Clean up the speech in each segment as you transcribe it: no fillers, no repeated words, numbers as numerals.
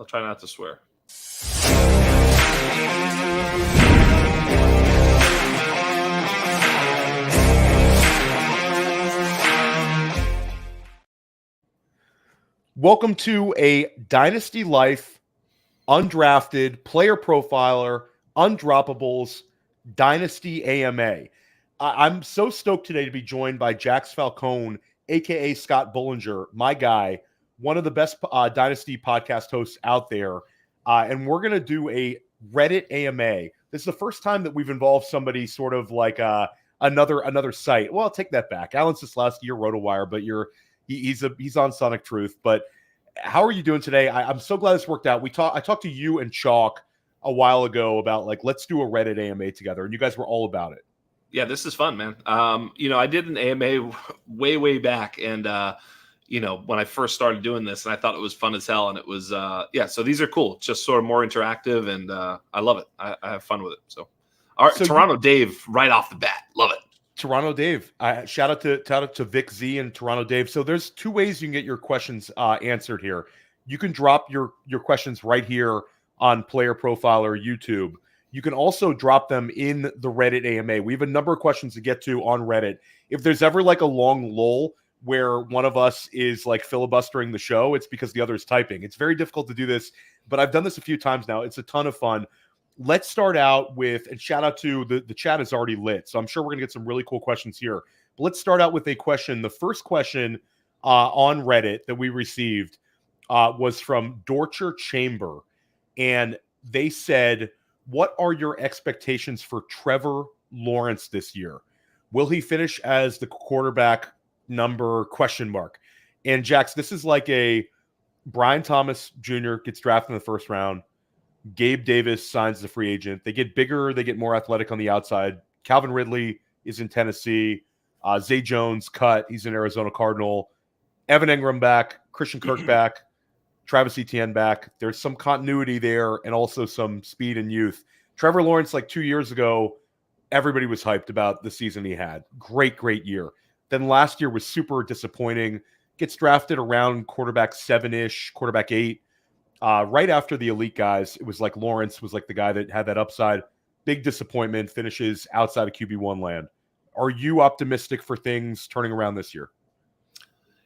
I'll try not to swear. Welcome to a Dynasty Life, Undrafted, Player Profiler, Undroppables, Dynasty AMA. I'm so stoked today to be joined by Jax Falcone, a.k.a. Scott Boulnger, my guy, one of the best Dynasty podcast hosts out there. And we're going to do a Reddit AMA. This is the first time that we've involved somebody sort of like another site. Well, I'll take that back. Alan Seslowski, you're RotoWire, but he's on Sonic Truth. But how are you doing today? I'm so glad this worked out. I talked to you and Chalk a while ago about let's do a Reddit AMA together, and you guys were all about it. Yeah, this is fun, man. I did an AMA way back, and when I first started doing this, and I thought it was fun as hell, and it was so these are cool. It's just sort of more interactive, and I love it. I have fun with it. So, all right, so Toronto Dave right off the bat, love it. Toronto Dave, shout out to Vic Z and Toronto Dave. So there's two ways you can get your questions answered here. You can drop your questions right here on Player Profile or YouTube. You can also drop them in the Reddit AMA. We have a number of questions to get to on Reddit. If there's ever a long lull where one of us is filibustering the show, it's because the other is typing. It's very difficult to do this, but I've done this a few times now. It's a ton of fun. Let's start out with, and shout out to the chat is already lit, so I'm sure we're going to get some really cool questions here. But let's start out with a question. The first question on Reddit that we received was from Dorcher Chamber, and they said, what are your expectations for Trevor Lawrence this year? Will he finish as the quarterback number ? And Jax, this is like a Brian Thomas Jr. gets drafted in the first round. Gabe Davis signs as a free agent. They get bigger. They get more athletic on the outside. Calvin Ridley is in Tennessee. Zay Jones cut. He's an Arizona Cardinal. Evan Engram back. Christian Kirk back. Travis Etienne back. There's some continuity there and also some speed and youth. Trevor Lawrence, 2 years ago, everybody was hyped about the season he had. Great year. Then last year was super disappointing. Gets drafted around quarterback 7-ish, quarterback 8. Right after the elite guys, it was Lawrence was the guy that had that upside. Big disappointment, finishes outside of QB1 land. Are you optimistic for things turning around this year?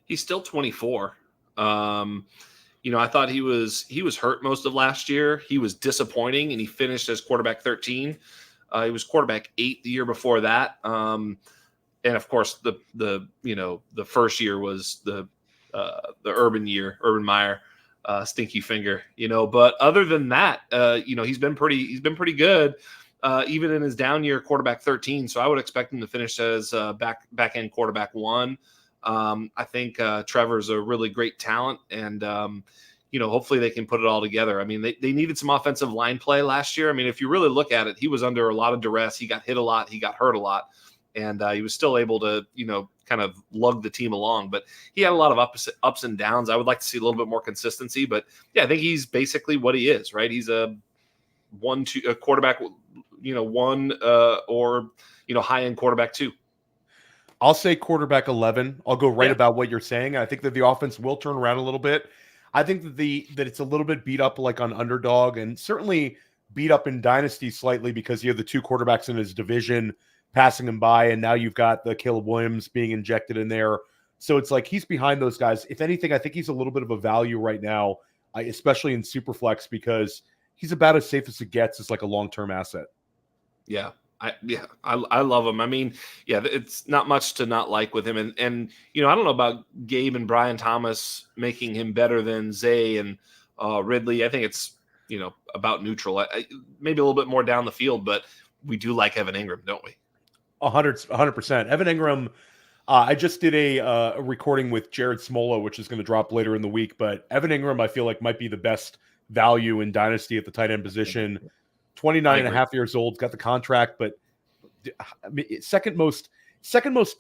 He's still 24. I thought he was hurt most of last year. He was disappointing, and he finished as quarterback 13. He was quarterback 8 the year before that. And of course, the first year was the Urban Meyer. Stinky finger, but other than that, he's been pretty good, even in his down year, quarterback 13. So I would expect him to finish as back end quarterback 1. I think Trevor's a really great talent, and hopefully they can put it all together. I mean, they needed some offensive line play last year. I mean, if you really look at it, he was under a lot of duress. He got hit a lot. He got hurt a lot. And he was still able to, kind of lug the team along. But he had a lot of ups and downs. I would like to see a little bit more consistency. But, yeah, I think he's basically what he is, right? He's a quarterback, 1 or, high-end quarterback 2. I'll say quarterback 11. I'll go right about what you're saying. I think that the offense will turn around a little bit. I think that it's a little bit beat up on underdog, and certainly beat up in Dynasty slightly because you have the 2 quarterbacks in his division passing him by, and now you've got the Caleb Williams being injected in there. So it's he's behind those guys. If anything, I think he's a little bit of a value right now, especially in Superflex, because he's about as safe as it gets as a long-term asset. Yeah. I love him. I mean, it's not much to not like with him. And I don't know about Gabe and Brian Thomas making him better than Zay and Ridley. I think it's, about neutral. Maybe a little bit more down the field, but we do like Evan Engram, don't we? 100%. Evan Engram, I just did a recording with Jared Smola, which is going to drop later in the week. But Evan Engram, I feel might be the best value in Dynasty at the tight end position. 29 and a half years old, got the contract, but I mean, second most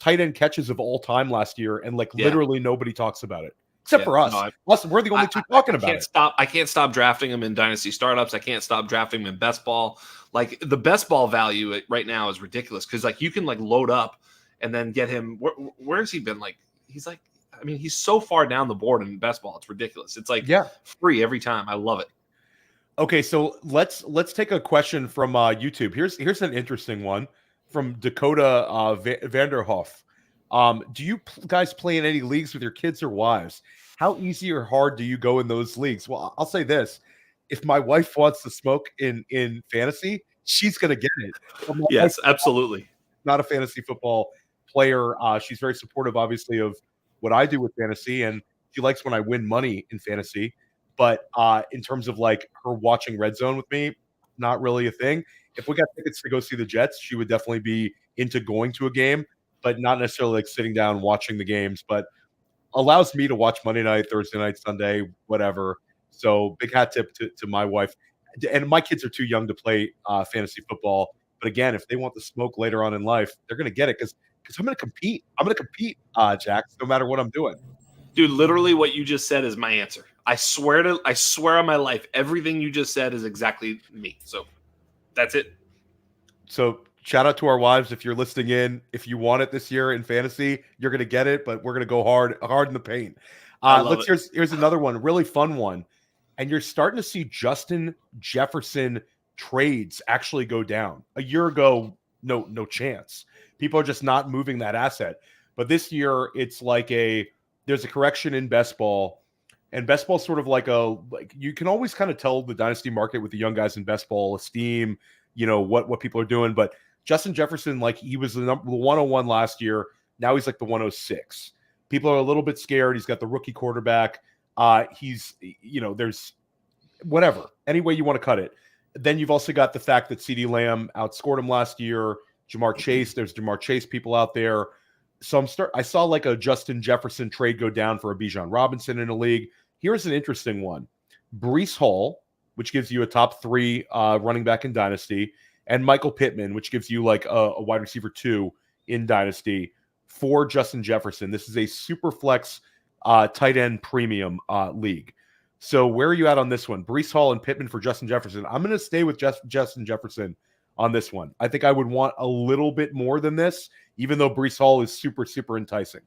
tight end catches of all time last year, and literally nobody talks about it except for us. Plus, we're the only two talking about it. I can't stop drafting him in Dynasty Startups. I can't stop drafting him in Best Ball. The Best Ball value right now is ridiculous because you can load up and then get him. Where has he been? He's I mean, he's so far down the board in best ball. It's ridiculous. It's like Yeah. free every time. I love it. Okay, so let's take a question from YouTube. Here's an interesting one from Dakota Vanderhoff. Do you guys play in any leagues with your kids or wives? How easy or hard do you go in those leagues? Well, I'll say this: if my wife wants to smoke in fantasy, she's gonna get it. But my Yes, wife's absolutely. not a fantasy football player. She's very supportive, obviously, of what I do with fantasy, and she likes when I win money in fantasy. But in terms of like her watching Red Zone with me, not really a thing. If we got tickets to go see the Jets, she would definitely be into going to a game, but not necessarily like sitting down watching the games. But allows me to watch Monday night, Thursday night, Sunday, whatever. So big hat tip to my wife. And my kids are too young to play fantasy football. But again, if they want the smoke later on in life, they're going to get it because I'm going to compete. I'm going to compete, Jack, no matter what I'm doing. Dude, literally what you just said is my answer. I swear on my life, everything you just said is exactly me. So that's it. So shout out to our wives. If you're listening in, if you want it this year in fantasy, you're going to get it, but we're going to go hard in the paint. Here's another one, really fun one. And you're starting to see Justin Jefferson trades actually go down. A year ago, no chance. People are just not moving that asset. But this year, it's like there's a correction in best ball, and best ball is sort of like you can always kind of tell the dynasty market with the young guys in best ball, esteem, what people are doing. But Justin Jefferson, like he was the 101 last year. Now he's like the 106. People are a little bit scared. He's got the rookie quarterback. There's whatever, any way you want to cut it. Then you've also got the fact that CeeDee Lamb outscored him last year. Jamar Chase, there's Jamar Chase people out there. So I saw like a Justin Jefferson trade go down for a Bijan Robinson in a league. Here's an interesting one. Breece Hall, which gives you a top 3 running back in Dynasty, and Michael Pittman, which gives you like a wide receiver 2 in Dynasty for Justin Jefferson. This is a Superflex tight end premium league. So where are you at on this one? Breece Hall and Pittman for Justin Jefferson. I'm going to stay with Justin Jefferson on this one. I think I would want a little bit more than this, even though Breece Hall is super, super enticing.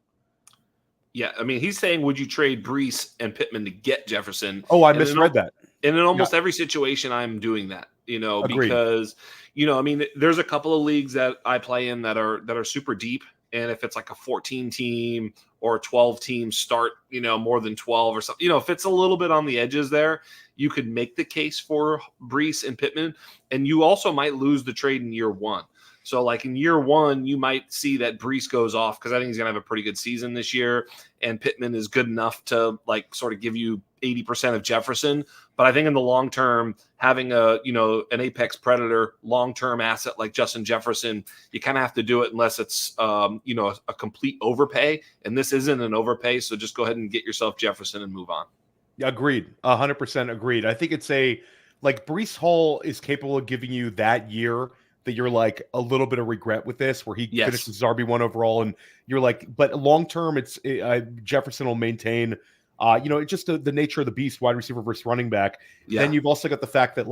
Yeah, I mean, he's saying, would you trade Breece and Pittman to get Jefferson? Oh, I misread that. And in almost every situation, I'm doing that, Agreed. because, I mean, there's a couple of leagues that I play in that are super deep. And if it's like a 14 team or a 12 team start, more than 12 or something, if it's a little bit on the edges there, you could make the case for Breece and Pittman. And you also might lose the trade in year one. So like in year one, you might see that Breece goes off because I think he's going to have a pretty good season this year. And Pittman is good enough to like sort of give you 80% of Jefferson. But I think in the long term, having an apex predator long-term asset like Justin Jefferson, you kind of have to do it unless it's, a complete overpay. And this isn't an overpay. So just go ahead and get yourself Jefferson and move on. Agreed. 100% agreed. I think it's Breece Hall is capable of giving you that year that you're like a little bit of regret with this, where he finishes his RB1 overall, and you're like, but long term, Jefferson will maintain, it's just the nature of the beast, wide receiver versus running back. Yeah. Then you've also got the fact that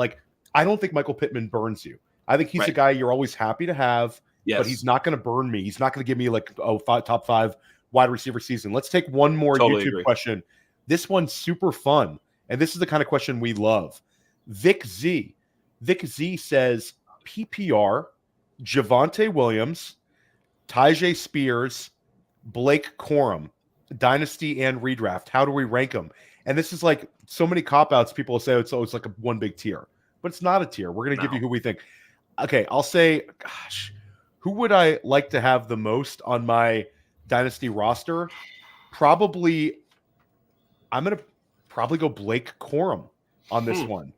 I don't think Michael Pittman burns you. I think he's a guy you're always happy to have, but he's not going to burn me. He's not going to give me like a top 5 wide receiver season. Let's take one more YouTube question. This one's super fun, and this is the kind of question we love. Vic Z says, PPR, Javonte Williams, Tyjae Spears, Blake Corum, Dynasty and Redraft. How do we rank them? And this is like so many cop-outs. People will say it's like one big tier, but it's not a tier. We're going to give you who we think. Okay, I'll say, who would I like to have the most on my Dynasty roster? I'm going to probably go Blake Corum on this one.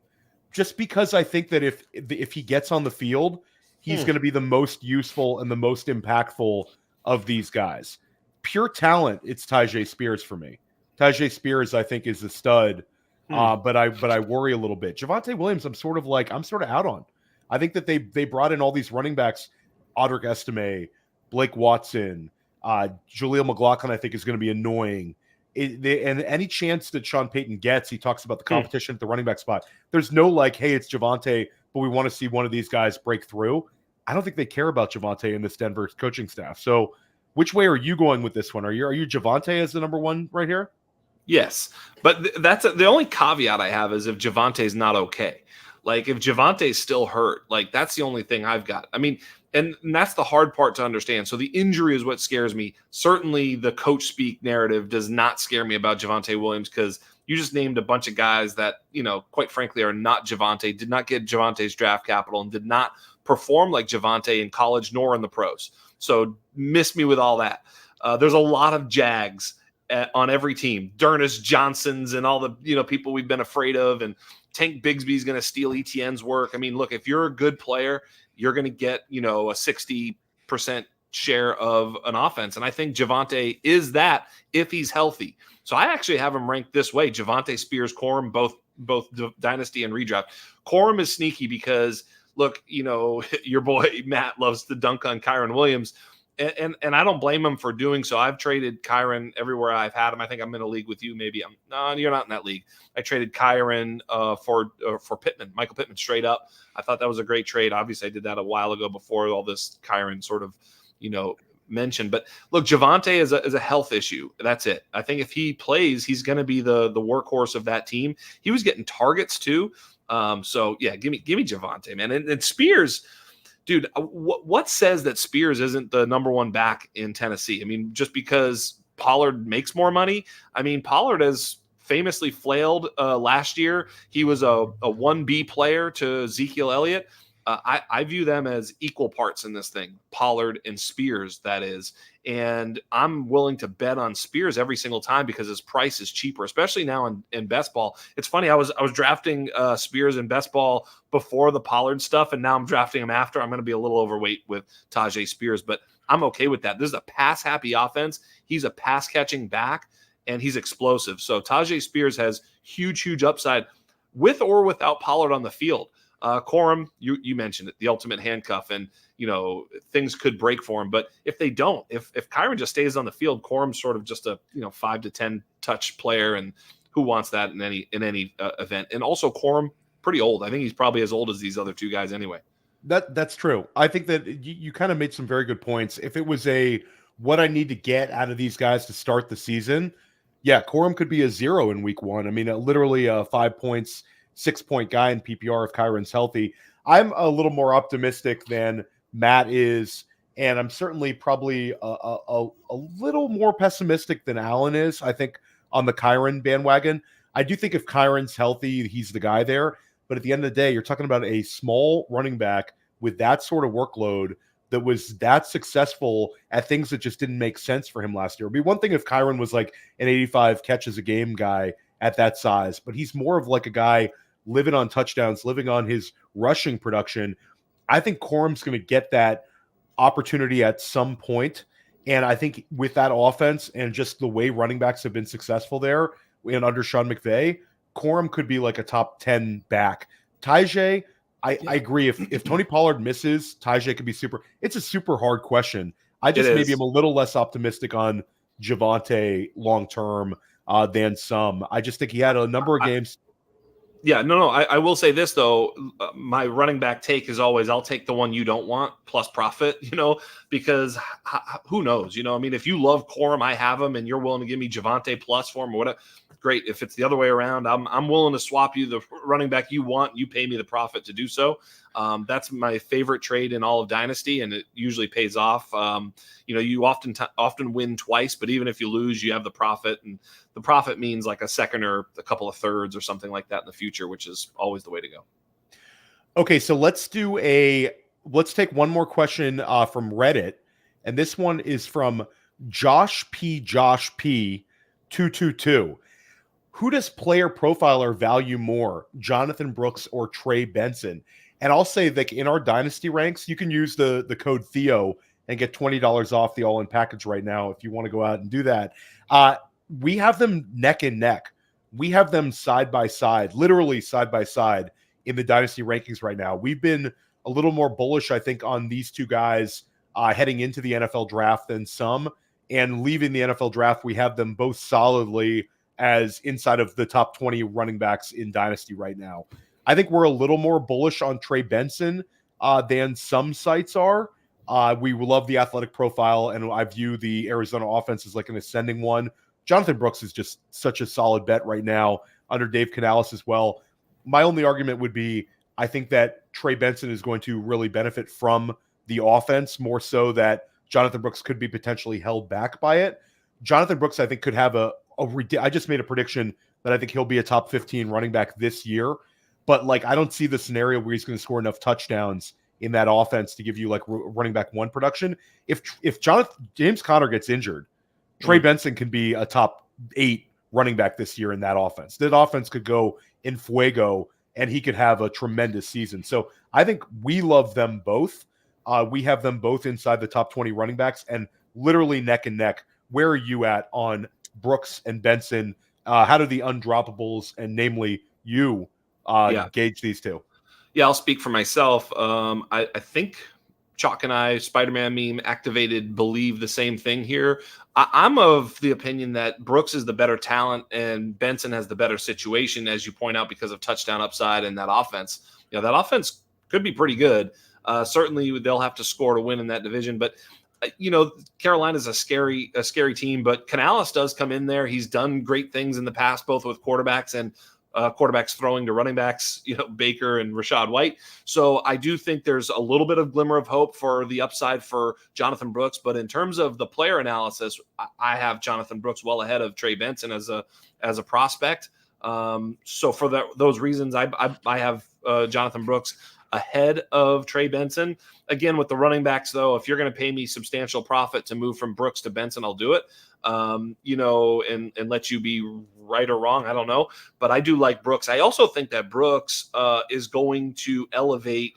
Just because I think that if he gets on the field, he's going to be the most useful and the most impactful of these guys. Pure talent, it's Tyjae Spears for me. Tyjae Spears, I think, is a stud, but I worry a little bit. Javonte Williams, I'm sort of out on. I think that they brought in all these running backs, Audric Estime, Blake Watson, Jaleel McLaughlin, I think is going to be annoying. And any chance that Sean Payton gets, he talks about the competition at the running back spot. There's no hey, it's Javonte, but we want to see one of these guys break through. I don't think they care about Javonte in this Denver coaching staff. So Which way are you going with this one? Are you Javonte as the number one right here? Yes, but that's the only caveat I have is if Javonte's not okay. Like if Javonte's still hurt, like that's the only thing I've got. I mean, and that's the hard part to understand. So the injury is what scares me. Certainly the coach speak narrative does not scare me about Javonte Williams because you just named a bunch of guys that, quite frankly, are not Javonte, did not get Javonte's draft capital and did not perform like Javonte in college nor in the pros. So miss me with all that. There's a lot of Jags on every team, Dernis Johnsons and all the people we've been afraid of, and Tank Bigsby's going to steal ETN's work. I mean, look, if you're a good player, you're going to get a 60% share of an offense, and I think Javonte is that if he's healthy. So I actually have him ranked this way: Javonte, Spears, Corum, both Dynasty and Redraft. Corum is sneaky because look, your boy Matt loves to dunk on Kyren Williams. And I don't blame him for doing so. I've traded Kyren everywhere I've had him. I think I'm in a league with you. Maybe no, you're not in that league. I traded Kyren for Pittman, Michael Pittman, straight up. I thought that was a great trade. Obviously, I did that a while ago before all this Kyren sort of, mentioned. But look, Javonte is a health issue. That's it. I think if he plays, he's going to be the workhorse of that team. He was getting targets too. So yeah, give me Javonte, man. And Spears. Dude, what says that Spears isn't the number one back in Tennessee? I mean, just because Pollard makes more money? I mean, Pollard has famously flailed last year. He was a 1B player to Ezekiel Elliott. I view them as equal parts in this thing, Pollard and Spears, that is. And I'm willing to bet on Spears every single time because his price is cheaper, especially now in best ball. It's funny, I was drafting Spears in best ball before the Pollard stuff, and now I'm drafting him after. I'm going to be a little overweight with Tajay Spears, but I'm okay with that. This is a pass-happy offense. He's a pass-catching back, and he's explosive. So Tajay Spears has huge upside with or without Pollard on the field. Corum, you mentioned it, the ultimate handcuff, and things could break for him. But if they don't, if Kyren just stays on the field, Corum's sort of just a 5 to 10 touch player, and who wants that in any event? And also Corum, pretty old. I think he's probably as old as these other two guys anyway. That's true. I think that you kind of made some very good points. If it was what I need to get out of these guys to start the season, yeah, Corum could be a 0 in week 1. I mean, literally 5 points. 6-point guy in PPR if Kyron's healthy. I'm a little more optimistic than Matt is, and I'm certainly probably a little more pessimistic than Alan is, I think, on the Kyren bandwagon. I do think if Kyron's healthy, he's the guy there. But at the end of the day, you're talking about a small running back with that sort of workload that was that successful at things that just didn't make sense for him last year. It'd be one thing if Kyren was like an 85 catches a game guy at that size, but he's more of like a guy living on touchdowns, living on his rushing production. I think Corum's going to get that opportunity at some point. And I think with that offense and just the way running backs have been successful there and under Sean McVay, Corum could be like a top 10 back. Tajay, I agree. If Tony Pollard misses, Tajay could be super. It's a super hard question. I just maybe am a little less optimistic on Javonte long-term than some. I just think he had a number of games. Yeah, no. I will say this, though. My running back take is always I'll take the one you don't want plus profit, because who knows? I mean, if you love Corum, I have him, and you're willing to give me Javonte plus for him or whatever, great. If it's the other way around, I'm willing to swap you the running back you want. You pay me the profit to do so. That's my favorite trade in all of Dynasty, and it usually pays off. You often win twice, but even if you lose, you have the profit, and the profit means like a second or a couple of thirds or something like that in the future, which is always the way to go. Okay, so let's take one more question from Reddit, and this one is from Josh P 222. Who does Player Profiler value more, Jonathan Brooks or Trey Benson? And I'll say that in our Dynasty ranks, you can use the code Theo and get $20 off the all-in package right now if you want to go out and do that. We have them neck and neck. We have them side by side, literally side by side in the Dynasty rankings right now. We've been a little more bullish, I think, on these two guys heading into the NFL draft than some. And leaving the NFL draft, we have them both solidly as inside of the top 20 running backs in Dynasty right now. I think we're a little more bullish on Trey Benson than some sites are. We love the athletic profile, and I view the Arizona offense as like an ascending one. Jonathan Brooks is just such a solid bet right now under Dave Canales as well. My only argument would be I think that Trey Benson is going to really benefit from the offense more so that Jonathan Brooks could be potentially held back by it. Jonathan Brooks, I think, could have I just made a prediction that I think he'll be a top 15 running back this year. But like, I don't see the scenario where he's going to score enough touchdowns in that offense to give you like running back one production. If James Conner gets injured, Trey Benson can be a top 8 running back this year in that offense. That offense could go in fuego, and he could have a tremendous season. So I think we love them both. We have them both inside the top 20 running backs and literally neck and neck. Where are you at on Brooks and Benson? How do the undroppables, and namely you, gauge these two? Yeah, I'll speak for myself. I think Chalk and I, Spider-Man meme activated, believe the same thing here. I'm of the opinion that Brooks is the better talent and Benson has the better situation, as you point out, because of touchdown upside and that offense. That offense could be pretty good. Certainly, they'll have to score to win in that division. But Carolina's a scary team. But Canales does come in there. He's done great things in the past, both with quarterbacks and quarterbacks throwing to running backs, Baker and Rachaad White. So I do think there's a little bit of glimmer of hope for the upside for Jonathan Brooks. But in terms of the player analysis, I have Jonathan Brooks well ahead of Trey Benson as a prospect. So for those reasons, I have Jonathan Brooks ahead of Trey Benson. Again, with the running backs, though, if you're going to pay me substantial profit to move from Brooks to Benson, I'll do it. And let you be right or wrong. I don't know, but I do like Brooks. I also think that Brooks is going to elevate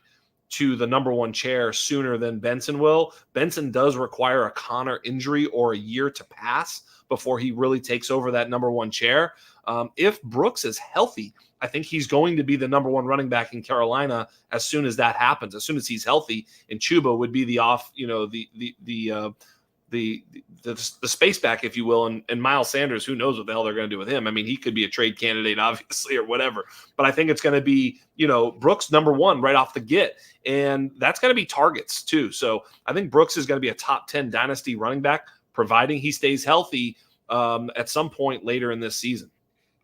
to the number one chair sooner than Benson will. Benson does require a Connor injury or a year to pass before he really takes over that number one chair. If Brooks is healthy, I think he's going to be the number one running back in Carolina as soon as that happens. As soon as he's healthy, and Chuba would be the space back, if you will, and Miles Sanders, who knows what the hell they're going to do with him. I mean, he could be a trade candidate, obviously, or whatever. But I think it's going to be, Brooks number one right off the get. And that's going to be targets too. So I think Brooks is going to be a top 10 dynasty running back, providing he stays healthy at some point later in this season.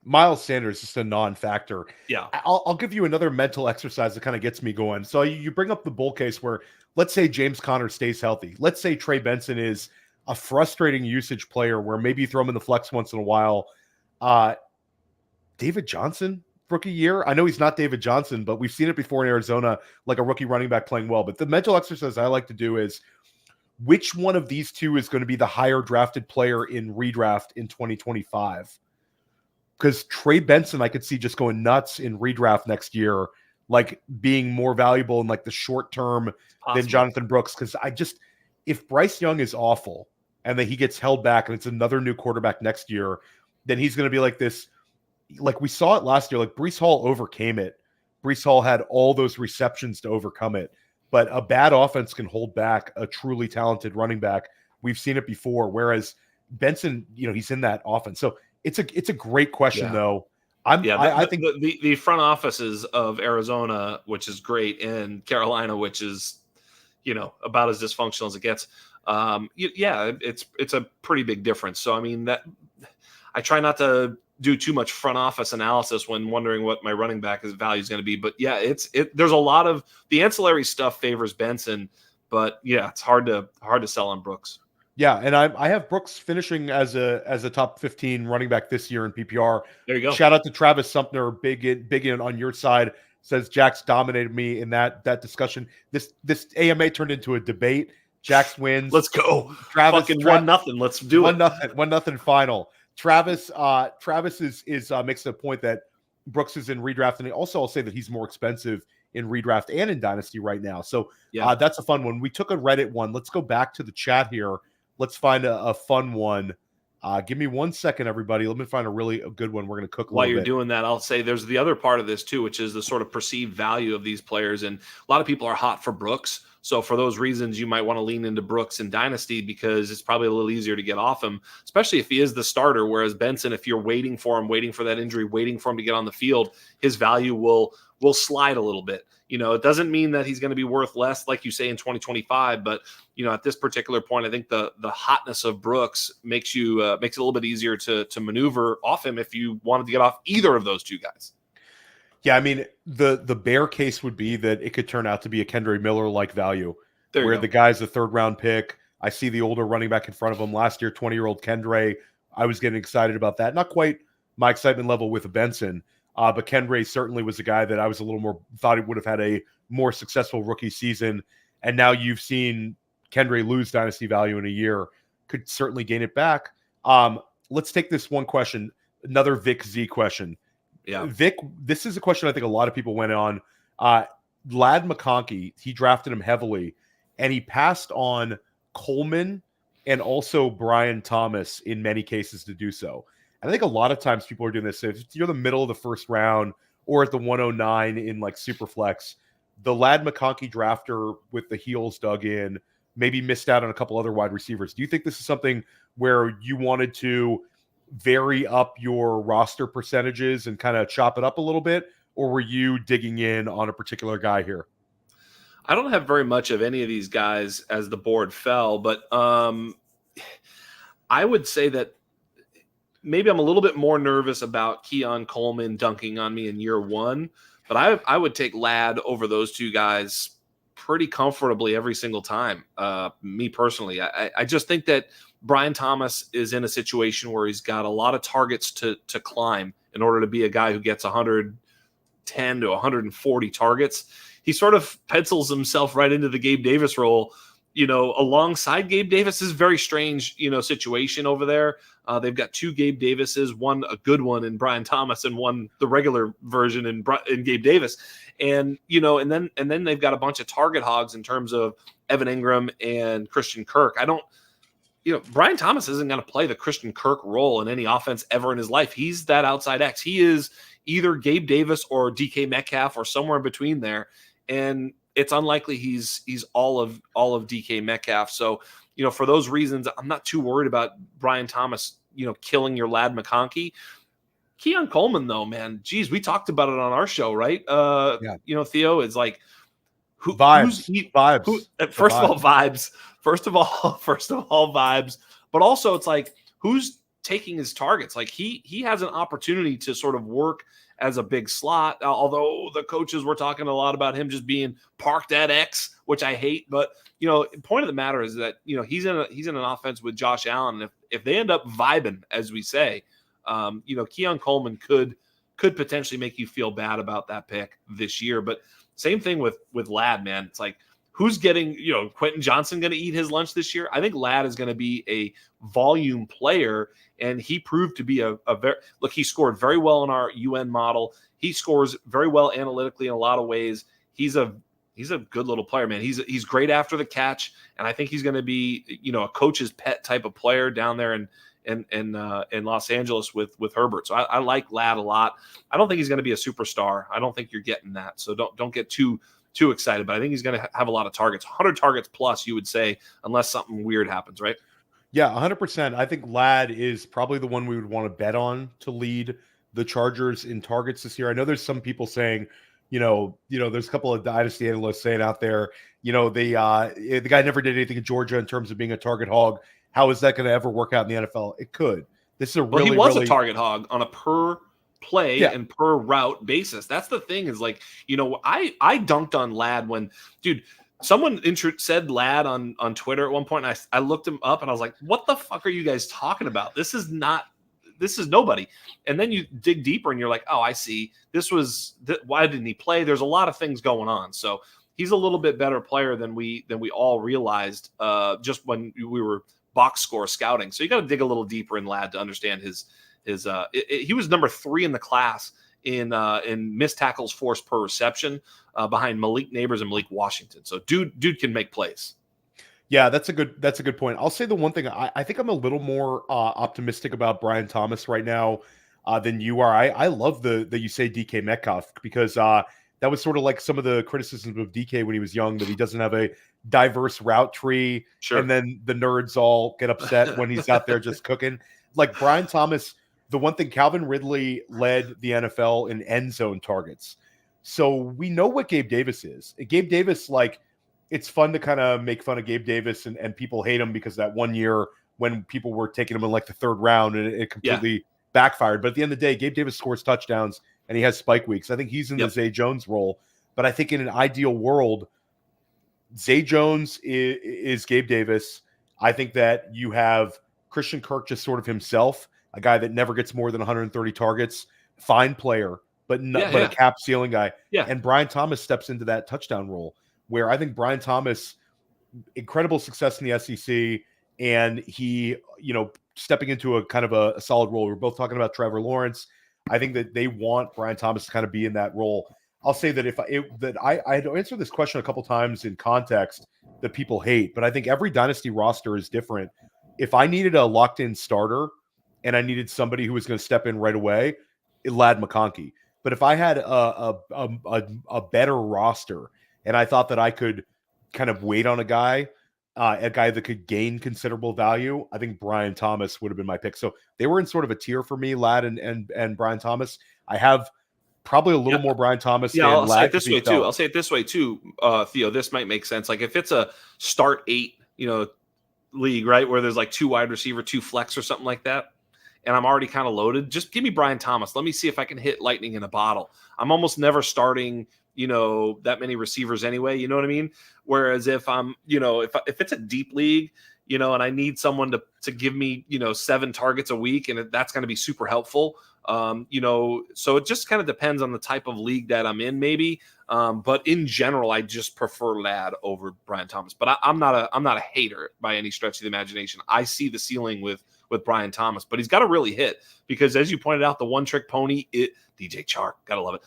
Miles Sanders is just a non-factor. Yeah. I'll give you another mental exercise that kind of gets me going. So you bring up the bull case where, let's say James Conner stays healthy. Let's say Trey Benson is a frustrating usage player where maybe you throw him in the flex once in a while. David Johnson, rookie year. I know he's not David Johnson, but we've seen it before in Arizona, like a rookie running back playing well. But the mental exercise I like to do is, which one of these two is going to be the higher drafted player in redraft in 2025? Because Trey Benson, I could see just going nuts in redraft next year, like being more valuable in like the short term than Jonathan Brooks. Because if Bryce Young is awful and then he gets held back and it's another new quarterback next year, then he's going to be like this. Like we saw it last year, like Breece Hall overcame it. Breece Hall had all those receptions to overcome it. But a bad offense can hold back a truly talented running back. We've seen it before. Whereas Benson, he's in that offense. So it's a great question, though. I think the front offices of Arizona, which is great, and Carolina, which is about as dysfunctional as it gets. It's a pretty big difference. So I mean, that I try not to do too much front office analysis when wondering what my running back value is going to be. But yeah, there's a lot of the ancillary stuff favors Benson, but yeah, it's hard to sell on Brooks. Yeah, and I have Brooks finishing as a top 15 running back this year in PPR. There you go. Shout out to Travis Sumter, big in on your side. Says Jax dominated me in that discussion. This AMA turned into a debate. Jax wins. Let's go. Travis fucking 1-0. Let's do it. 1-0 final. Travis is makes a point that Brooks is in redraft, and also I'll say that he's more expensive in redraft and in Dynasty right now. So that's a fun one. We took a Reddit one. Let's go back to the chat here. Let's find a fun one. Give me 1 second, everybody. Let me find a good one. We're going to cook while you're doing that. I'll say there's the other part of this too, which is the sort of perceived value of these players. And a lot of people are hot for Brooks. So for those reasons, you might want to lean into Brooks in Dynasty because it's probably a little easier to get off him, especially if he is the starter. Whereas Benson, if you're waiting for him, waiting for that injury, waiting for him to get on the field, his value will slide a little bit. It doesn't mean that he's going to be worth less, like you say, in 2025. But, at this particular point, I think the hotness of Brooks makes it a little bit easier to maneuver off him if you wanted to get off either of those two guys. Yeah, I mean, the bear case would be that it could turn out to be a Kendre Miller-like value, where the guy's a third-round pick. I see the older running back in front of him last year, 20-year-old Kendre. I was getting excited about that. Not quite my excitement level with a Benson, but Kendre certainly was a guy that I was a little more thought he would have had a more successful rookie season. And now you've seen Kendre lose dynasty value in a year. Could certainly gain it back. Let's take this one question, another Vic Z question. Yeah, Vic, this is a question I think a lot of people went on. Lad McConkey, he drafted him heavily, and he passed on Coleman and also Brian Thomas in many cases to do so. And I think a lot of times people are doing this. If you're the middle of the first round or at the 109 in like Superflex, the Lad McConkey drafter with the heels dug in maybe missed out on a couple other wide receivers. Do you think this is something where you wanted to vary up your roster percentages and kind of chop it up a little bit, or were you digging in on a particular guy here? I don't have very much of any of these guys as the board fell, but I would say that maybe I'm a little bit more nervous about Keon Coleman dunking on me in year one, but I would take Lad over those two guys pretty comfortably every single time. Me personally, I just think that Brian Thomas is in a situation where he's got a lot of targets to climb in order to be a guy who gets 110 to 140 targets. He sort of pencils himself right into the Gabe Davis role, alongside Gabe Davis. Is a very strange, situation over there. They've got two Gabe Davises, one a good one in Brian Thomas and one the regular version in Gabe Davis. And, and then they've got a bunch of target hogs in terms of Evan Ingram and Christian Kirk. Brian Thomas isn't going to play the Christian Kirk role in any offense ever in his life. He's that outside X. He is either Gabe Davis or DK Metcalf or somewhere in between there. And it's unlikely he's all of DK Metcalf. So, for those reasons, I'm not too worried about Brian Thomas, killing your Lad McConkey. Keon Coleman, though, man, geez, we talked about it on our show, right? Yeah. Theo, is like, vibes. First of all, vibes. First of all, vibes. But also, it's like, who's taking his targets? Like, he has an opportunity to sort of work as a big slot. Although the coaches were talking a lot about him just being parked at X, which I hate. But point of the matter is that he's in an offense with Josh Allen. And if they end up vibing, as we say, Keon Coleman could potentially make you feel bad about that pick this year. But same thing with Lad, man. It's like, who's getting, Quentin Johnson going to eat his lunch this year? I think Lad is going to be a volume player, and he proved to be he scored very well in our UN model. He scores very well analytically in a lot of ways. He's a good little player, man. He's great after the catch, and I think he's going to be, a coach's pet type of player down there in Los Angeles with Herbert. So I like Lad a lot. I don't think he's going to be a superstar. I don't think you're getting that. So don't get too excited, but I think he's going to have a lot of targets, 100 targets plus, you would say, unless something weird happens, right? Yeah, 100%. I think Lad is probably the one we would want to bet on to lead the Chargers in targets this year. I know there's some people saying, there's a couple of Dynasty analysts saying out there, the guy never did anything in Georgia in terms of being a target hog. How is that going to ever work out in the NFL? It could. This is he was a target hog on a per play and per route basis. That's the thing, is like, I dunked on Lad when, dude, someone said Lad on Twitter at one point, and I looked him up and I was like, what the fuck are you guys talking about? This is nobody. And then you dig deeper and you're like, oh, I see. Why didn't he play? There's a lot of things going on. So he's a little bit better player than we all realized just when we were box score scouting. So you got to dig a little deeper in Lad to understand he was number 3 in the class in missed tackles forced per reception behind Malik Neighbors and Malik Washington. So dude can make plays. Yeah, that's a good point. I'll say the one thing, I think I'm a little more optimistic about Brian Thomas right now than you are. I love that you say DK Metcalf, because That was sort of like some of the criticisms of DK when he was young, that he doesn't have a diverse route tree. Sure. And then the nerds all get upset when he's out there just cooking. Like Brian Thomas, the one thing, Calvin Ridley led the NFL in end zone targets. So we know what Gabe Davis is. Gabe Davis, like, it's fun to kind of make fun of Gabe Davis and people hate him because that one year when people were taking him in like the third round and it completely backfired. But at the end of the day, Gabe Davis scores touchdowns and he has spike weeks. I think he's in the Zay Jones role. But I think in an ideal world, Zay Jones is Gabe Davis. I think that you have Christian Kirk just sort of himself, a guy that never gets more than 130 targets, fine player, but a cap ceiling guy. Yeah. And Brian Thomas steps into that touchdown role, where I think Brian Thomas, incredible success in the SEC, and he, stepping into a kind of a solid role. We're both talking about Trevor Lawrence. I think that they want Brian Thomas to kind of be in that role. I'll say that I had to answer this question a couple times in context that people hate, but I think every dynasty roster is different. If I needed a locked-in starter and I needed somebody who was going to step in right away, Ladd McConkey. But if I had a better roster and I thought that I could kind of wait on a guy that could gain considerable value, I think Brian Thomas would have been my pick. So they were in sort of a tier for me, Ladd and Brian Thomas. I have probably a little more Brian Thomas. Yeah, than I'll Ladd say it this way too. I'll say it this way too, Theo. This might make sense. Like if it's a start 8, league, right, where there's like 2 wide receiver, 2 flex or something like that, and I'm already kind of loaded, just give me Brian Thomas. Let me see if I can hit lightning in a bottle. I'm almost never starting, that many receivers anyway. You know what I mean? Whereas if I'm, if it's a deep league, and I need someone to give me, 7 targets a week, and that's going to be super helpful. So it just kind of depends on the type of league that I'm in, maybe. But in general, I just prefer Ladd over Brian Thomas. But I'm not a hater by any stretch of the imagination. I see the ceiling with Brian Thomas, but he's got to really hit, because as you pointed out, the one trick pony, DJ Chark, gotta love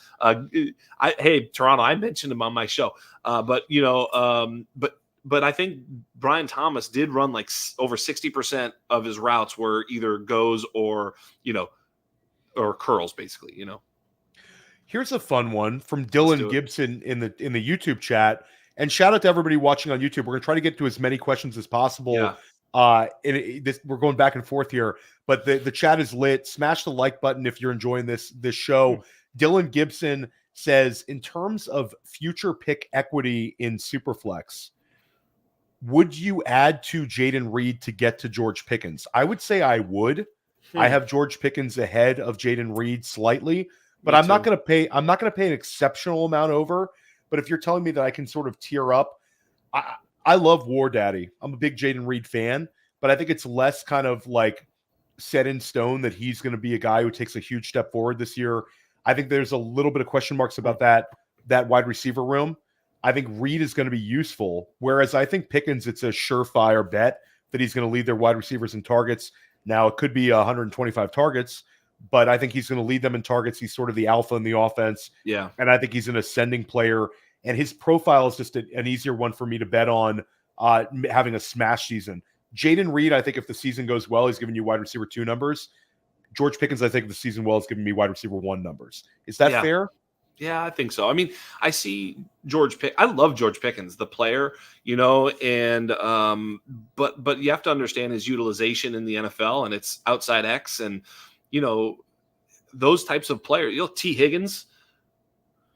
it. Hey, Toronto, I mentioned him on my show, but I think Brian Thomas did run like over 60% of his routes were either goes or curls, basically. Here's a fun one from Dylan Gibson in the YouTube chat, and shout out to everybody watching on YouTube. We're gonna try to get to as many questions as possible. Yeah. We're going back and forth here, but the chat is lit. Smash the like button if you're enjoying this show. Dylan Gibson says, in terms of future pick equity in Superflex, would you add to Jaden Reed to get to George Pickens? I would say I would. I have George Pickens ahead of Jaden Reed slightly, but I'm not going to pay an exceptional amount over. But if you're telling me that I can sort of tier up, I love War Daddy. I'm a big Jaden Reed fan, but I think it's less kind of like set in stone that he's going to be a guy who takes a huge step forward this year. I think there's a little bit of question marks about that wide receiver room. I think Reed is going to be useful, whereas I think Pickens, it's a surefire bet that he's going to lead their wide receivers in targets. Now, it could be 125 targets, but I think he's going to lead them in targets. He's sort of the alpha in the offense. Yeah. And I think he's an ascending player. And his profile is just an easier one for me to bet on having a smash season. Jaden Reed, I think if the season goes well, he's giving you wide receiver 2 numbers. George Pickens, I think if the season well, is giving me wide receiver 1 numbers. Is that fair? Yeah, I think so. I mean, I see I love George Pickens, the player, and but you have to understand his utilization in the NFL, and it's outside X, and those types of players. T. Higgins,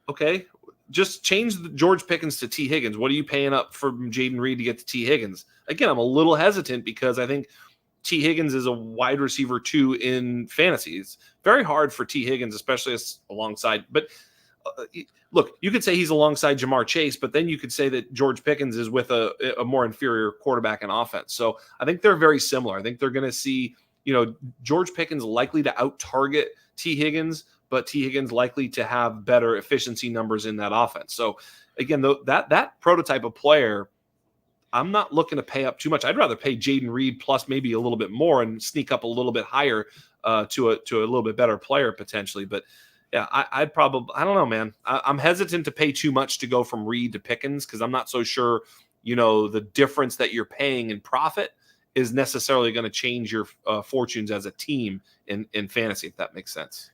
okay, just change the George Pickens to T. Higgins. What are you paying up for Jaden Reed to get to T. Higgins? Again, I'm a little hesitant because I think T. Higgins is a wide receiver 2 in fantasy. It's very hard for T. Higgins, especially alongside. But look, you could say he's alongside Jamar Chase, but then you could say that George Pickens is with a more inferior quarterback in offense. So I think they're very similar. I think they're going to see, George Pickens likely to out-target T. Higgins, but T. Higgins likely to have better efficiency numbers in that offense. So again, that prototype of player, I'm not looking to pay up too much. I'd rather pay Jaden Reed plus maybe a little bit more and sneak up a little bit higher to a little bit better player potentially. But yeah, I don't know, man. I'm hesitant to pay too much to go from Reed to Pickens because I'm not so sure, the difference that you're paying in profit is necessarily going to change your fortunes as a team in fantasy, if that makes sense.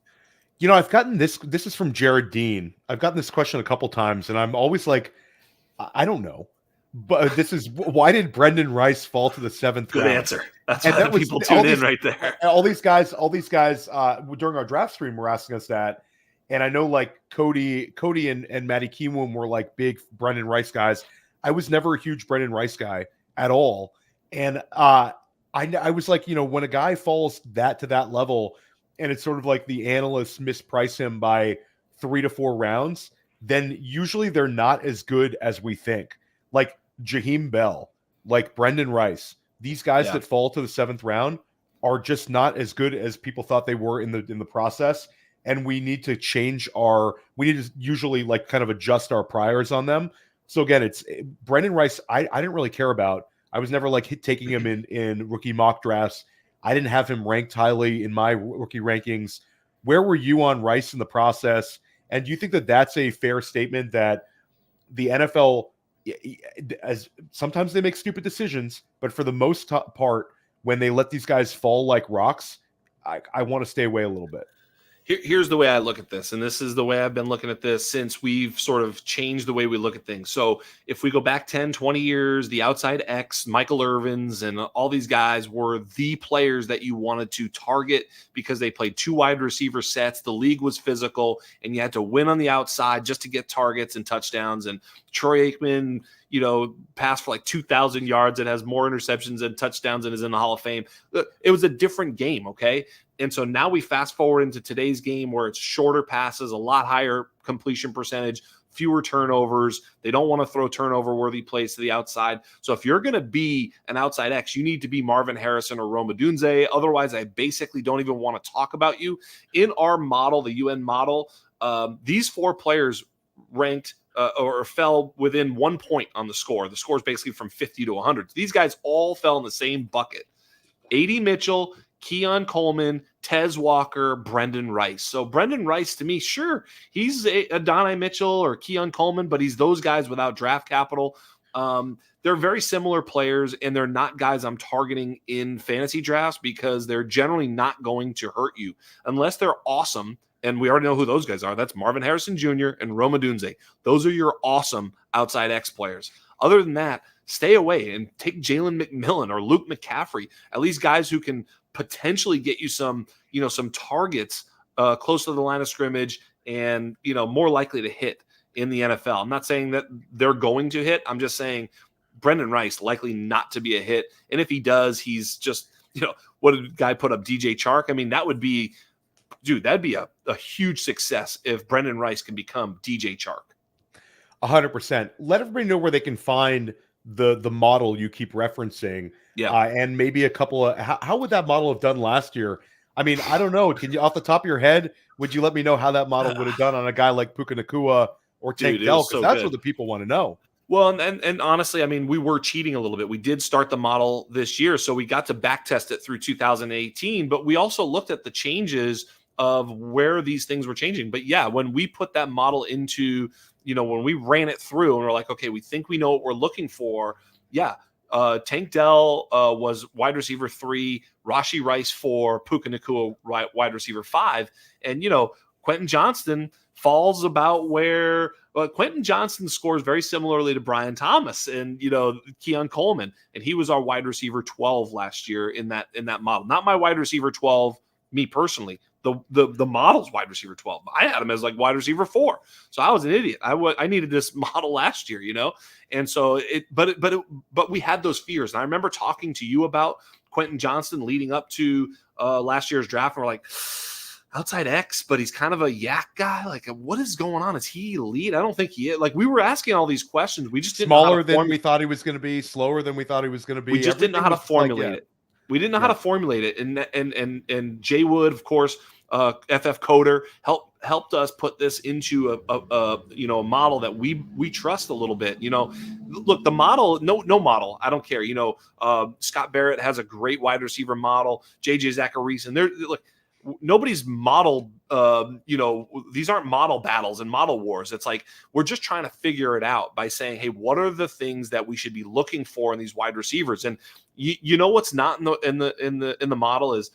I've gotten this. This is from Jared Dean. I've gotten this question a couple times, and I'm always like, I don't know. But this is, why did Brendan Rice fall to the 7th Good round? answer. That's why the people tune in right there. All these guys during our draft stream were asking us that. And I know like Cody and Matty Kiwoom were like big Brendan Rice guys. I was never a huge Brendan Rice guy at all. And I was like, when a guy falls to that level, and it's sort of like the analysts misprice him by 3 to 4 rounds, then usually they're not as good as we think. Like Jaheim Bell, like Brendan Rice, these guys that fall to the 7th round are just not as good as people thought they were in the process. And we need to we need to usually like kind of adjust our priors on them. So again, it's Brendan Rice. I didn't really care about. I was never like taking him in rookie mock drafts. I didn't have him ranked highly in my rookie rankings. Where were you on Rice in the process? And do you think that that's a fair statement that the NFL, as sometimes they make stupid decisions, but for the most part, when they let these guys fall like rocks, I want to stay away a little bit. Here's the way I look at this, and this is the way I've been looking at this since we've sort of changed the way we look at things. So if we go back 10, 20 years, the outside X, Michael Irvins, and all these guys were the players that you wanted to target because they played 2 wide receiver sets. The league was physical, and you had to win on the outside just to get targets and touchdowns. And Troy Aikman, passed for like 2,000 yards and has more interceptions and touchdowns and is in the Hall of Fame. It was a different game, okay? And so now we fast forward into today's game where it's shorter passes, a lot higher completion percentage, fewer turnovers. They don't want to throw turnover-worthy plays to the outside. So if you're going to be an outside X, you need to be Marvin Harrison or Rome Odunze. Otherwise, I basically don't even want to talk about you. In our model, the UN model, these 4 players ranked or fell within 1 point on the score. The score is basically from 50 to 100. These guys all fell in the same bucket. A.D. Mitchell, Keon Coleman, Tez Walker, Brendan Rice. So Brendan Rice, to me, sure, he's a Adonai Mitchell or Keon Coleman, but he's those guys without draft capital. They're very similar players, and they're not guys I'm targeting in fantasy drafts because they're generally not going to hurt you unless they're awesome. And we already know who those guys are. That's Marvin Harrison Jr. and Rome Odunze. Those are your awesome outside X players. Other than that, stay away and take Jalen McMillan or Luke McCaffrey, at least guys who can potentially get you some targets close to the line of scrimmage and, more likely to hit in the NFL. I'm not saying that they're going to hit. I'm just saying Brendan Rice likely not to be a hit. And if he does, he's just, what did the guy put up, DJ Chark? I mean, that would be, dude, that'd be a huge success if Brendan Rice can become DJ Chark. 100%. Let everybody know where they can find the model you keep referencing. Yeah. And maybe a couple of, how would that model have done last year? I mean, I don't know. Can you, off the top of your head, would you let me know how that model would have done on a guy like Puka Nacua or Tank Dell? Because that's what the people want to know. Well, and honestly, I mean, we were cheating a little bit. We did start the model this year, so we got to back test it through 2018, but we also looked at the changes of where these things were changing. But yeah, when we put that model into, when we ran it through and we're like, okay, we think we know what we're looking for. Yeah. Tank Dell was wide receiver 3, Rashee Rice 4, Puka Nacua wide receiver 5. And, Quentin Johnston falls about where Quentin Johnston scores very similarly to Brian Thomas and, Keon Coleman. And he was our wide receiver 12 last year in that model. Not my wide receiver 12, me personally. The model's wide receiver 12. I had him as like wide receiver 4. So I was an idiot. I needed this model last year, And so but we had those fears. And I remember talking to you about Quentin Johnston leading up to last year's draft. And we're like, outside X, but he's kind of a yak guy. Like, what is going on? Is he elite? I don't think he is. Like, we were asking all these questions. We just didn't know smaller than we thought he was going to be, slower than we thought he was going to be. We just didn't know how to formulate it. We didn't know how to formulate it. And Jay Wood, of course, FF Coder helped us put this into a model that we trust a little bit. Look, the model, no model, I don't care. Scott Barrett has a great wide receiver model. JJ Zachariason, nobody's modeled. These aren't model battles and model wars. It's like we're just trying to figure it out by saying, hey, what are the things that we should be looking for in these wide receivers? And what's not in the model is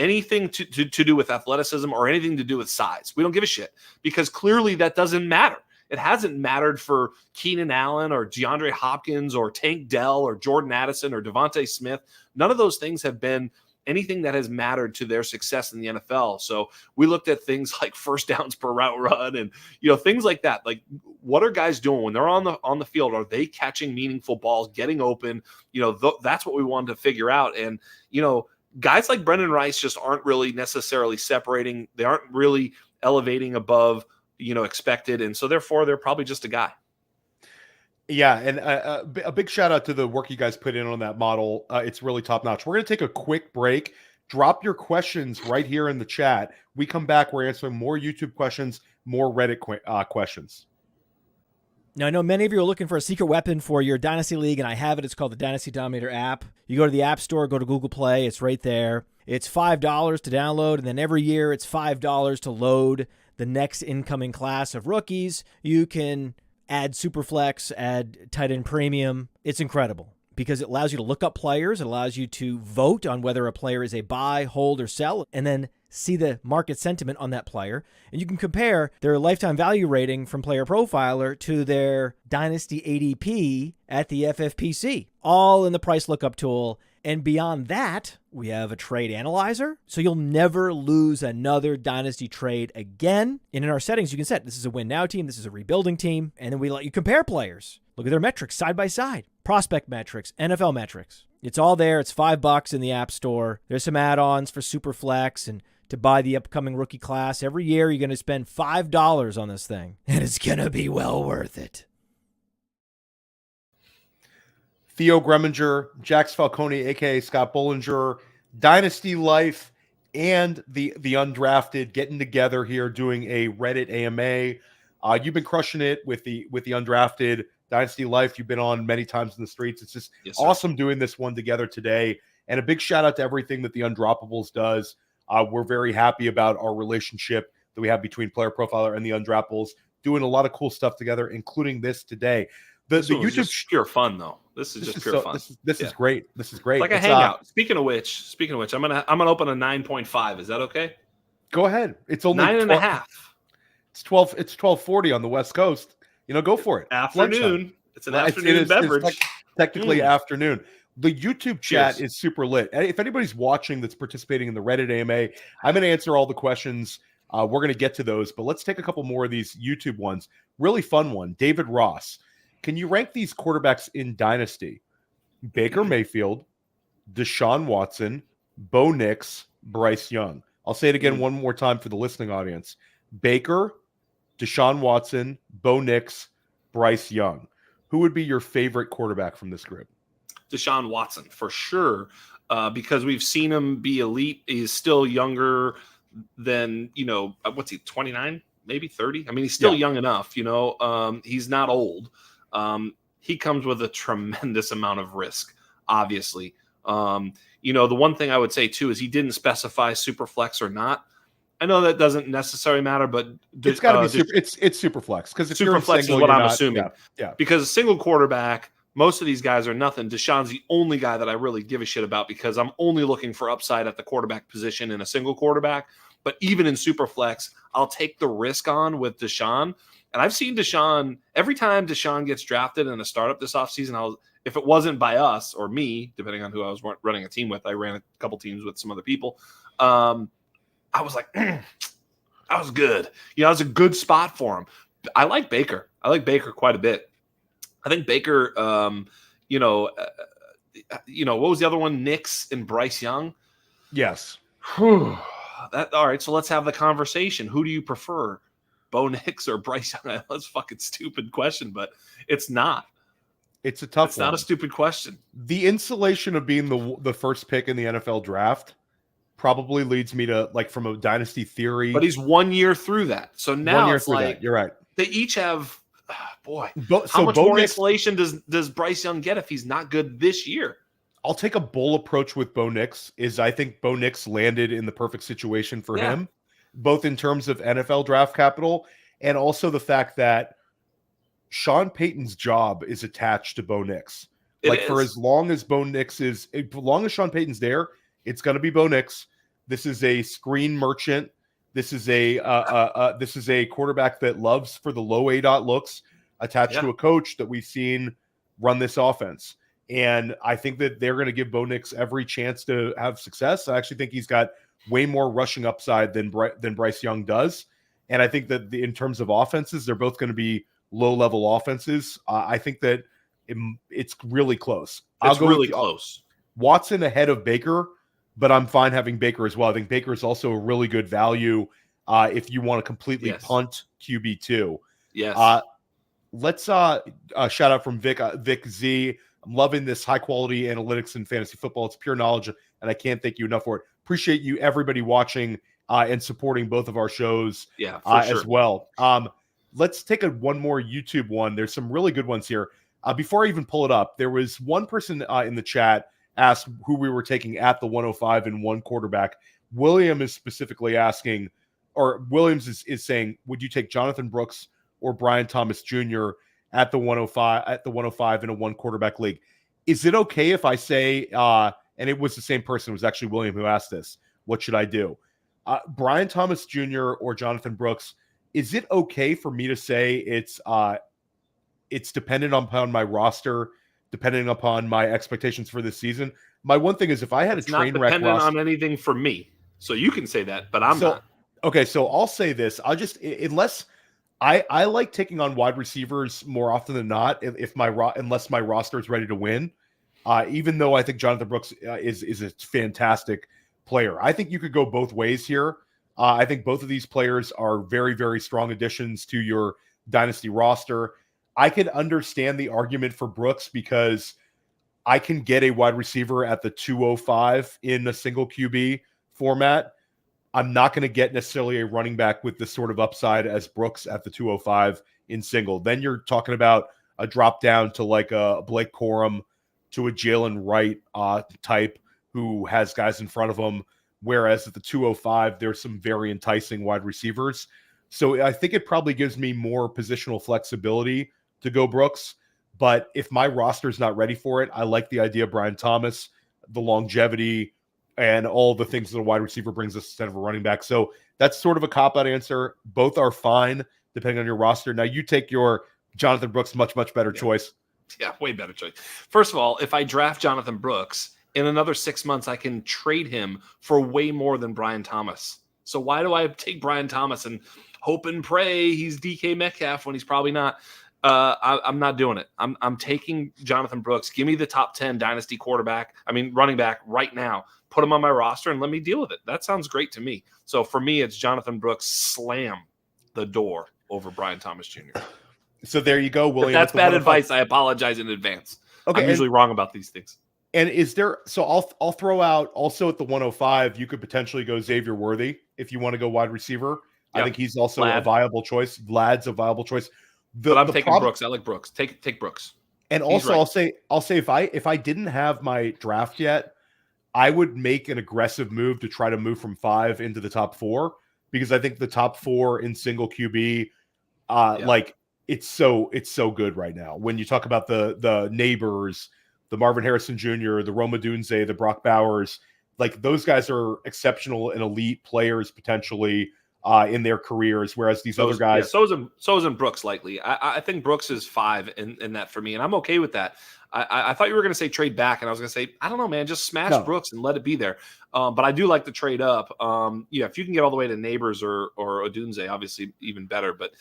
anything to do with athleticism or anything to do with size. We don't give a shit because clearly that doesn't matter. It hasn't mattered for Keenan Allen or DeAndre Hopkins or Tank Dell or Jordan Addison or Devonta Smith. None of those things have been anything that has mattered to their success in the NFL. So we looked at things like first downs per route run and, things like that. Like, what are guys doing when they're on the field? Are they catching meaningful balls, getting open? That's what we wanted to figure out. And, guys like Brendan Rice just aren't really necessarily separating. They aren't really elevating above, expected. And so therefore they're probably just a guy. Yeah, and a big shout out to the work you guys put in on that model. It's really top notch. We're going to take a quick break. Drop your questions right here in the chat. We come back, we're answering more YouTube questions, more Reddit questions. Now, I know many of you are looking for a secret weapon for your Dynasty League, and I have it. It's called the Dynasty Dominator app. You go to the App Store, go to Google Play. It's right there. It's $5 to download, and then every year it's $5 to load the next incoming class of rookies. You can add Superflex, add tight end premium. It's incredible because it allows you to look up players. It allows you to vote on whether a player is a buy, hold, or sell, and then see the market sentiment on that player. And you can compare their lifetime value rating from Player Profiler to their Dynasty ADP at the FFPC, all in the price lookup tool. And beyond that, we have a trade analyzer, so you'll never lose another Dynasty trade again. And in our settings, you can set this is a win now team, this is a rebuilding team, and then we let you compare players. Look at their metrics side by side, prospect metrics, NFL metrics. It's all there. It's $5 in the App Store. There's some add-ons for Superflex and to buy the upcoming rookie class. Every year, you're going to spend $5 on this thing, and it's going to be well worth it. Theo Gremminger, Jax Falcone, a.k.a. Scott Boulnger, Dynasty Life, and the Undrafted getting together here doing a Reddit AMA. You've been crushing it with the Undrafted. Dynasty Life, you've been on many times in the streets. It's just awesome doing this one together today. And a big shout out to everything that the Undroppables does. We're very happy about our relationship that we have between Player Profiler and the Undroppables, doing a lot of cool stuff together, including this today. The YouTube just pure fun though. This is just pure fun. This is great. This is great. Like a hangout. Speaking of which, I'm gonna open a 9.5. Is that okay? Go ahead. It's only 9.5. It's 12. It's 12:40 on the West Coast. Go for it. Afternoon. It's an afternoon beverage. It's technically afternoon. The YouTube chat is super lit. If anybody's watching that's participating in the Reddit AMA, I'm going to answer all the questions. We're going to get to those, but let's take a couple more of these YouTube ones. Really fun one. David Ross. Can you rank these quarterbacks in Dynasty? Baker Mayfield, Deshaun Watson, Bo Nix, Bryce Young. I'll say it again one more time for the listening audience. Baker, Deshaun Watson, Bo Nix, Bryce Young. Who would be your favorite quarterback from this group? Deshaun Watson, for sure, because we've seen him be elite. He's still younger than, what's he, 29, maybe 30? I mean, he's still young enough, he's not old. He comes with a tremendous amount of risk, obviously. The one thing I would say, too, is he didn't specify Superflex or not. I know that doesn't necessarily matter, but it's got to be it's Superflex because Superflex is what I'm assuming. Yeah, because a single quarterback, most of these guys are nothing. Deshaun's the only guy that I really give a shit about because I'm only looking for upside at the quarterback position in a single quarterback. But even in Superflex, I'll take the risk on with Deshaun. And I've seen Deshaun every time Deshaun gets drafted in a startup this offseason. If it wasn't by us or me, depending on who I was running a team with, I ran a couple teams with some other people. I was like, that was good. It was a good spot for him. I like Baker. I like Baker quite a bit. I think Baker, what was the other one? Nix and Bryce Young. Yes. All right. So let's have the conversation. Who do you prefer, Bo Nix or Bryce Young? That's a fucking stupid question, but it's not. It's a tough one. It's not a stupid question. The insulation of being the first pick in the NFL draft probably leads me to, from a dynasty theory. But he's 1 year through that. So now it's like that. You're right. They each have, how much more insulation does Bryce Young get if he's not good this year? I'll take a bull approach with Bo Nix. I think Bo Nix landed in the perfect situation for him, both in terms of NFL draft capital and also the fact that Sean Payton's job is attached to Bo Nix. For as long as Sean Payton's there, it's going to be Bo Nix. This is a screen merchant. This is a quarterback that loves for the low ADOT looks attached to a coach that we've seen run this offense. And I think that they're going to give Bo Nix every chance to have success. I actually think he's got way more rushing upside than Bryce Young does. And I think that in terms of offenses, they're both going to be low-level offenses. I think that it's really close. It's really close. Watson ahead of Baker, but I'm fine having Baker as well. I think Baker is also a really good value if you want to completely punt QB2. Yes. Let's shout out from Vic Z. I'm loving this high-quality analytics in fantasy football. It's pure knowledge, and I can't thank you enough for it. Appreciate you, everybody watching and supporting both of our shows as well. Let's take one more YouTube one. There's some really good ones here. Before I even pull it up, there was one person in the chat asked who we were taking at the 105 and one quarterback. William is specifically asking, or Williams is saying, would you take Jonathan Brooks or Brian Thomas Jr. at the 105 in a one quarterback league? Is it okay if I say, and it was the same person, it was actually William who asked this, what should I do? Brian Thomas Jr. or Jonathan Brooks, is it okay for me to say it's dependent upon my roster, depending upon my expectations for this season? My one thing is if I had a train wreck roster, not dependent on anything from me, so you can say that, but I'm not. Okay, so I'll say this. I'll just unless I like taking on wide receivers more often than not unless my roster is ready to win. Even though I think Jonathan Brooks is a fantastic player, I think you could go both ways here. I think both of these players are very, very strong additions to your dynasty roster. I can understand the argument for Brooks because I can get a wide receiver at the 205 in a single QB format. I'm not going to get necessarily a running back with the sort of upside as Brooks at the 205 in single. Then you're talking about a drop down to like a Blake Corum, to a Jalen Wright type who has guys in front of him. Whereas at the 205, there's some very enticing wide receivers. So I think it probably gives me more positional flexibility to go Brooks. But if my roster is not ready for it, I like the idea of Brian Thomas, the longevity, and all the things that a wide receiver brings us instead of a running back. So that's sort of a cop-out answer. Both are fine, depending on your roster. Now, you take your Jonathan Brooks, much, much better choice. Yeah, way better choice. First of all, if I draft Jonathan Brooks, in another 6 months, I can trade him for way more than Brian Thomas. So why do I take Brian Thomas and hope and pray he's DK Metcalf when he's probably not? I'm not doing it. I'm taking Jonathan Brooks. Give me the top 10 dynasty running back right now. Put him on my roster and let me deal with it. That sounds great to me. So for me, it's Jonathan Brooks slam the door over Brian Thomas Jr. So there you go, William. If that's bad advice, I apologize in advance. Okay, I'm usually wrong about these things. And is there? So I'll throw out also at the 105. You could potentially go Xavier Worthy if you want to go wide receiver. Yep. I think he's also a viable choice. Vlad's a viable choice. But I'm taking Brooks. I like Brooks. Take Brooks. And also, right. I'll say if I didn't have my draft yet, I would make an aggressive move to try to move from 5 into the top 4 because I think the top 4 in single QB, like it's so good right now. When you talk about the neighbors, the Marvin Harrison Jr., the Rome Odunze, the Brock Bowers, like those guys are exceptional and elite players potentially in their careers, whereas these other guys. Yeah, so isn't Brooks likely. I think Brooks is 5 in that for me, and I'm okay with that. I thought you were going to say trade back, and I was going to say, I don't know, man, just smash Brooks and let it be there. But I do like the trade up. If you can get all the way to Neighbors or Odunze, obviously even better. But,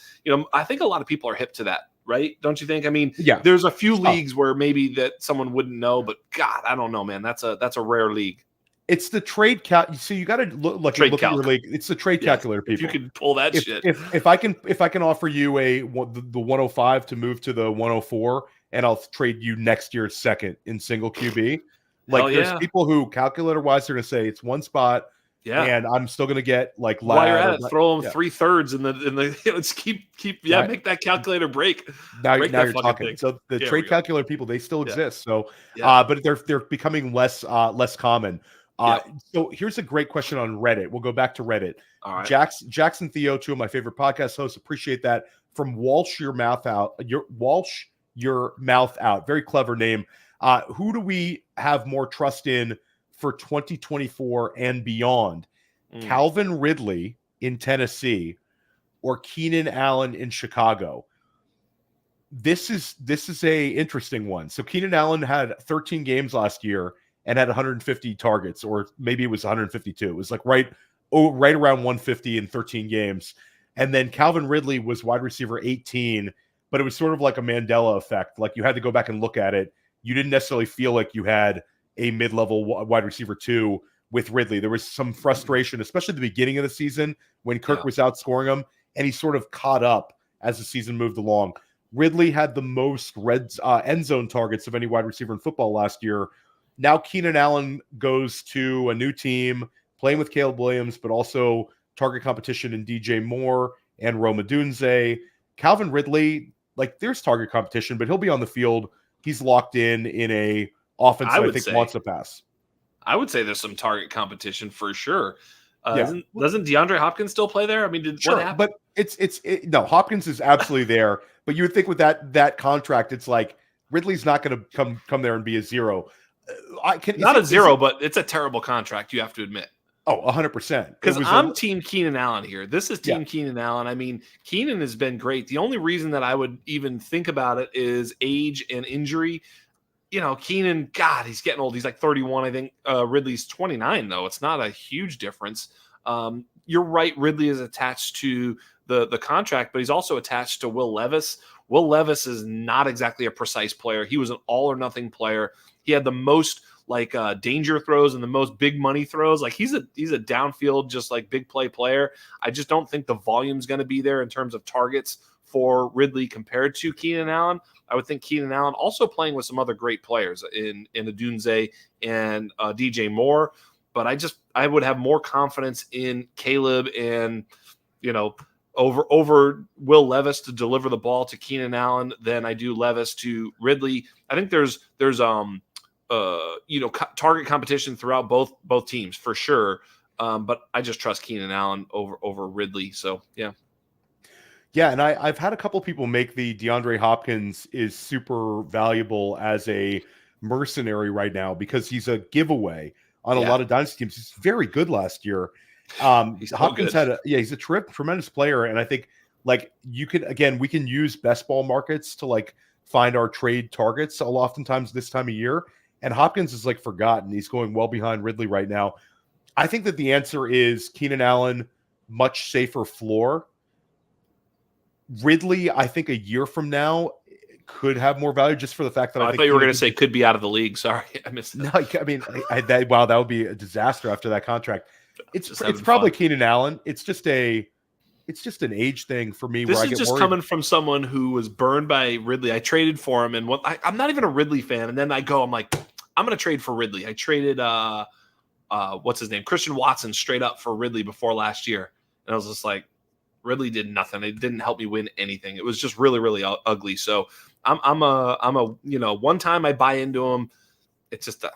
I think a lot of people are hip to that, right? Don't you think? I mean, there's a few leagues where maybe that someone wouldn't know, but God, I don't know, man. That's a rare league. It's the trade so you got to look at your league. It's the trade calculator, people. If you can pull that shit. If I can offer you the 105 to move to the 104, and I'll trade you next year's second in single QB. Like there's people who calculator wise are going to say it's one spot. Yeah, and I'm still going to get like while you're at it, throw them 3/3 in the let's keep make that calculator break. Now you're talking. Thing. So the trade calculator people, they still exist. So but they're becoming less common. So here's a great question on Reddit. We'll go back to Reddit. All right. Jackson Theo, 2 of my favorite podcast hosts, appreciate that. From Walsh Your Mouth Out. Your Mouth Out. Very clever name. Who do we have more trust in for 2024 and beyond? Calvin Ridley in Tennessee or Keenan Allen in Chicago. This is a interesting one. So Keenan Allen had 13 games last year and had 150 targets, or maybe it was 152. It was like right around 150 in 13 games. And then Calvin Ridley was wide receiver 18, but it was sort of like a Mandela effect. Like you had to go back and look at it. You didn't necessarily feel like you had a mid-level wide receiver 2 with Ridley. There was some frustration, especially at the beginning of the season when Kirk was outscoring him, and he sort of caught up as the season moved along. Ridley had the most end zone targets of any wide receiver in football last year. Now Keenan Allen goes to a new team, playing with Caleb Williams, but also target competition in DJ Moore and Rome Odunze. Calvin Ridley, like there's target competition, but he'll be on the field. He's locked in a offense that I think wants to pass. I would say there's some target competition for sure. Doesn't DeAndre Hopkins still play there? I mean, what happened? But no, Hopkins is absolutely there. But you would think with that contract, it's like Ridley's not going to come there and be a zero. Not a zero, but it's a terrible contract. You have to admit. Oh, 100%. Because I'm team Keenan Allen here. This is team Keenan Allen. I mean, Keenan has been great. The only reason that I would even think about it is age and injury. You know, Keenan, God, he's getting old. He's like 31, I think. Ridley's 29, though. It's not a huge difference. You're right. Ridley is attached to the contract, but he's also attached to Will Levis. Will Levis is not exactly a precise player. He was an all-or-nothing player. He had the most danger throws and the most big money throws. Like he's a downfield, just like big play player. I just don't think the volume's going to be there in terms of targets for Ridley compared to Keenan Allen. I would think Keenan Allen also playing with some other great players in Odunze and DJ Moore, but I would have more confidence in Caleb and over Will Levis to deliver the ball to Keenan Allen than I do Levis to Ridley. I think there's target competition throughout both teams for sure. But I just trust Keenan Allen over Ridley. So yeah. Yeah, and I've had a couple people make the DeAndre Hopkins is super valuable as a mercenary right now because he's a giveaway on a lot of dynasty teams. He's very good last year. Hopkins he's a tremendous player, and I think like we can use best ball markets to like find our trade targets oftentimes this time of year. And Hopkins is like forgotten. He's going well behind Ridley right now. I think that the answer is Keenan Allen, much safer floor. Ridley, I think a year from now could have more value just for the fact that I thought you were going to say could be out of the league. Sorry, I missed that. No, I mean, that would be a disaster after that contract. It's probably Keenan Allen. It's just an age thing for me. This is just coming from someone who was burned by Ridley. I traded for him, and I'm not even a Ridley fan. And then I'm like, I'm going to trade for Ridley. I traded what's his name, Christian Watson, straight up for Ridley before last year, and I was just like, Ridley did nothing. It didn't help me win anything. It was just really, really ugly. So I'm a one time I buy into him. It's just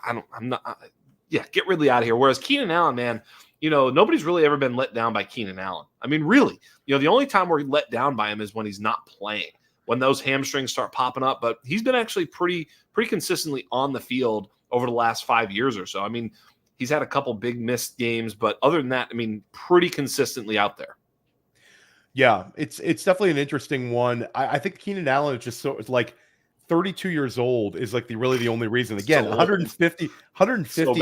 get Ridley out of here. Whereas Keenan Allen, man, nobody's really ever been let down by Keenan Allen. I mean, really, the only time we're let down by him is when he's not playing, when those hamstrings start popping up. But he's been actually pretty consistently on the field over the last 5 years or so. I mean, he's had a couple big missed games, but other than that, I mean, pretty consistently out there. Yeah, it's definitely an interesting one. I think Keenan Allen is just it's like 32 years old is like the only reason. Again, 150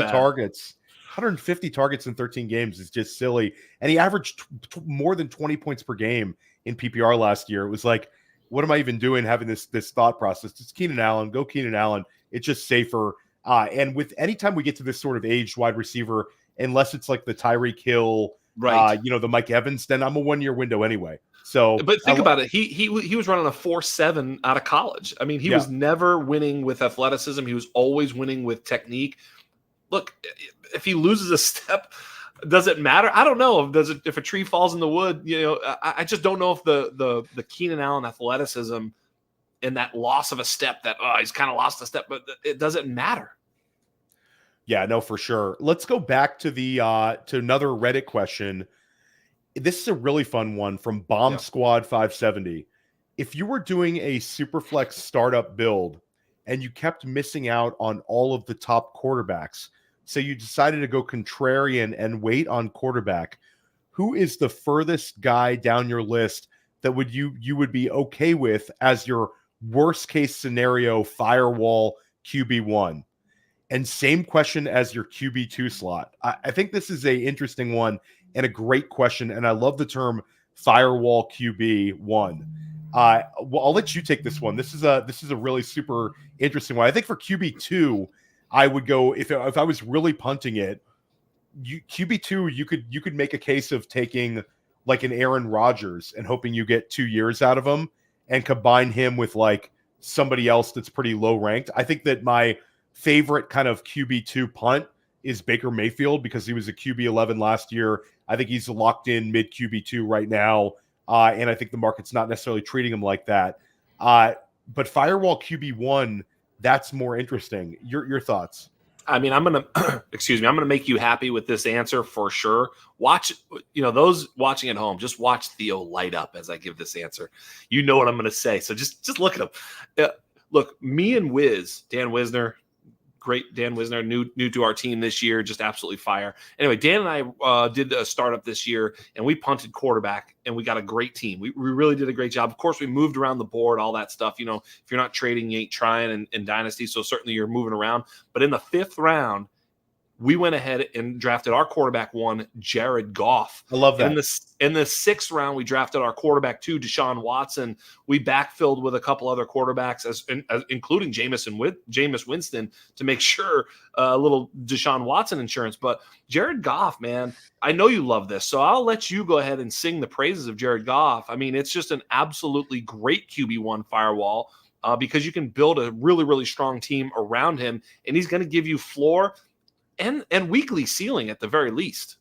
targets. 150 targets in 13 games is just silly. And he averaged more than 20 points per game in PPR last year. It was like, what am I even doing having this thought process? It's Keenan Allen. Go Keenan Allen. It's just safer. And with anytime we get to this sort of aged wide receiver, unless it's like the Tyreek Hill, right, the Mike Evans, then I'm a 1 year window anyway. So, but think about it. He was running a 4.7 out of college. I mean, he was never winning with athleticism. He was always winning with technique. Look, if he loses a step, does it matter? I don't know. If a tree falls in the wood, I just don't know if the Keenan Allen athleticism and that loss of a step that he's kind of lost a step, but it doesn't matter. Yeah, no, for sure. Let's go back to to another Reddit question. This is a really fun one from Bomb Squad 570. If you were doing a Superflex startup build and you kept missing out on all of the top quarterbacks, So you decided to go contrarian and wait on quarterback. Who is the furthest guy down your list that you would be okay with as your worst case scenario firewall QB1? And same question as your QB2 slot. I think this is a interesting one and a great question, and I love the term firewall QB1. Well, I'll let you take this one. This is a really super interesting one. I think for QB2, I would go if I was really punting it. QB2, you could make a case of taking like an Aaron Rodgers and hoping you get 2 years out of him and combine him with like somebody else that's pretty low ranked. I think that my favorite kind of QB2 punt is Baker Mayfield because he was a QB11 last year. I think he's locked in mid QB2 right now. And I think the market's not necessarily treating him like that. But firewall QB1, that's more interesting. Your thoughts? I mean, I'm going to, excuse me, I'm going to make you happy with this answer for sure. Watch, those watching at home, just watch Theo light up as I give this answer. You know what I'm going to say. So just look at him. Look, me and Dan Wisner, great Dan Wisner, new to our team this year, just absolutely fire. Anyway, Dan and I did a startup this year, and we punted quarterback, and we got a great team. We really did a great job. Of course, we moved around the board, all that stuff. If you're not trading, you ain't trying in Dynasty, so certainly you're moving around. But in the 5th round, we went ahead and drafted our quarterback 1, Jared Goff. I love that. In the 6th round, we drafted our quarterback 2, Deshaun Watson. We backfilled with a couple other quarterbacks, including Jameis Winston, to make sure a little Deshaun Watson insurance. But Jared Goff, man, I know you love this, so I'll let you go ahead and sing the praises of Jared Goff. I mean, it's just an absolutely great QB1 firewall because you can build a really, really strong team around him, and he's going to give you floor and weekly ceiling at the very least.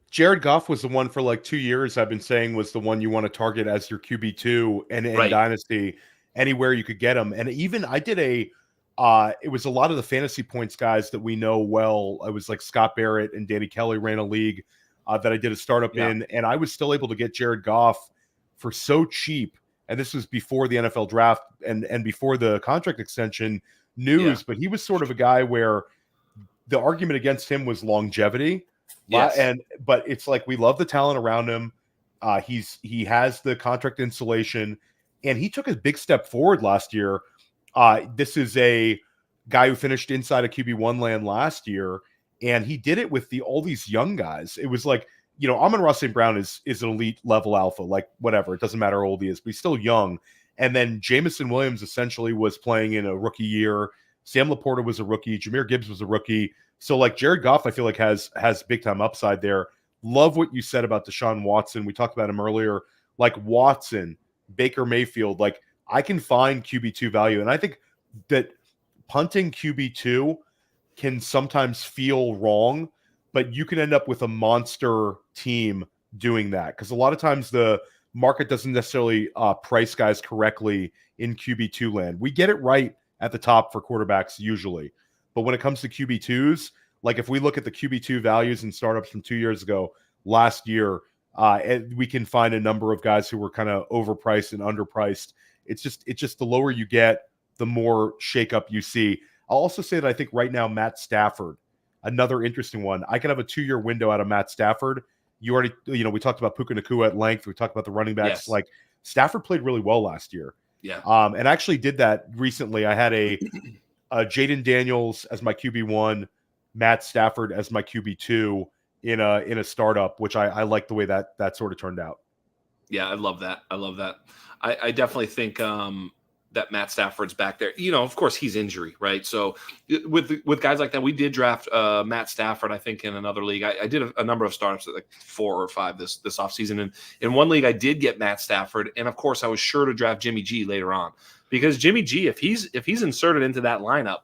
Jared Goff was the one for like 2 years I've been saying was the one you want to target as your QB2 and in Right. Dynasty anywhere you could get him. And even I did it was a lot of the fantasy points guys that we know well. It was like Scott Barrett and Danny Kelly ran a league that I did a startup in, and I was still able to get Jared Goff for so cheap. And this was before the NFL draft and before the contract extension news, but he was sort of a guy where the argument against him was longevity. Yes. But it's like we love the talent around him. He has the contract insulation, and he took a big step forward last year. This is a guy who finished inside of QB1 land last year, and he did it with all these young guys. It was like, Amon-Ra St. Brown is an elite level alpha, like whatever. It doesn't matter how old he is, but he's still young. And then Jameson Williams essentially was playing in a rookie year. Sam Laporta was a rookie. Jahmyr Gibbs was a rookie. So like Jared Goff, I feel like has big time upside there. Love what you said about Deshaun Watson. We talked about him earlier. Like Watson, Baker Mayfield, like I can find QB2 value. And I think that punting QB2 can sometimes feel wrong, but you can end up with a monster team doing that. Because a lot of times the market doesn't necessarily price guys correctly in QB2 land. We get it right at the top for quarterbacks usually. But when it comes to QB2s, like if we look at the QB2 values in startups from 2 years ago, last year, we can find a number of guys who were kind of overpriced and underpriced. It's just the lower you get, the more shakeup you see. I'll also say that I think right now, Matt Stafford, another interesting one. I can have a 2-year window out of Matt Stafford. You already, we talked about Puka Nacua at length. We talked about the running backs. Yes. Like Stafford played really well last year. Yeah. And I actually did that recently. I had a Jaden Daniels as my QB1, Matt Stafford as my QB2 in a startup, which I like the way that sort of turned out. Yeah, I love that. I definitely think that Matt Stafford's back there. Of course, he's injury, right? So with guys like that, we did draft Matt Stafford, I think, in another league. I did a number of startups, like 4 or 5 this offseason. And in one league, I did get Matt Stafford. And, of course, I was sure to draft Jimmy G later on. Because Jimmy G, if he's inserted into that lineup,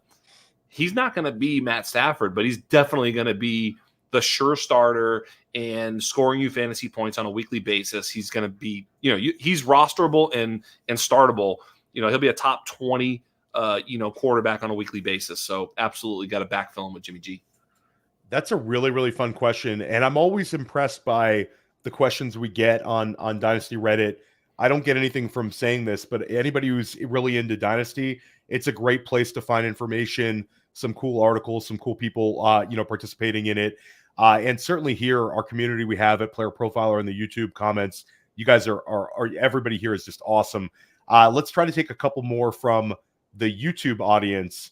he's not going to be Matt Stafford, but he's definitely going to be the sure starter and scoring you fantasy points on a weekly basis. He's going to be, he's rosterable and startable. He'll be a top 20, quarterback on a weekly basis. So absolutely got to backfill him with Jimmy G. That's a really, really fun question. And I'm always impressed by the questions we get on Dynasty Reddit. I don't get anything from saying this, but anybody who's really into Dynasty, it's a great place to find information. some cool articles, some cool people, participating in it. And certainly here, our community we have at Player Profiler in the YouTube comments, you guys are everybody here is just awesome. Let's try to take a couple more from the YouTube audience.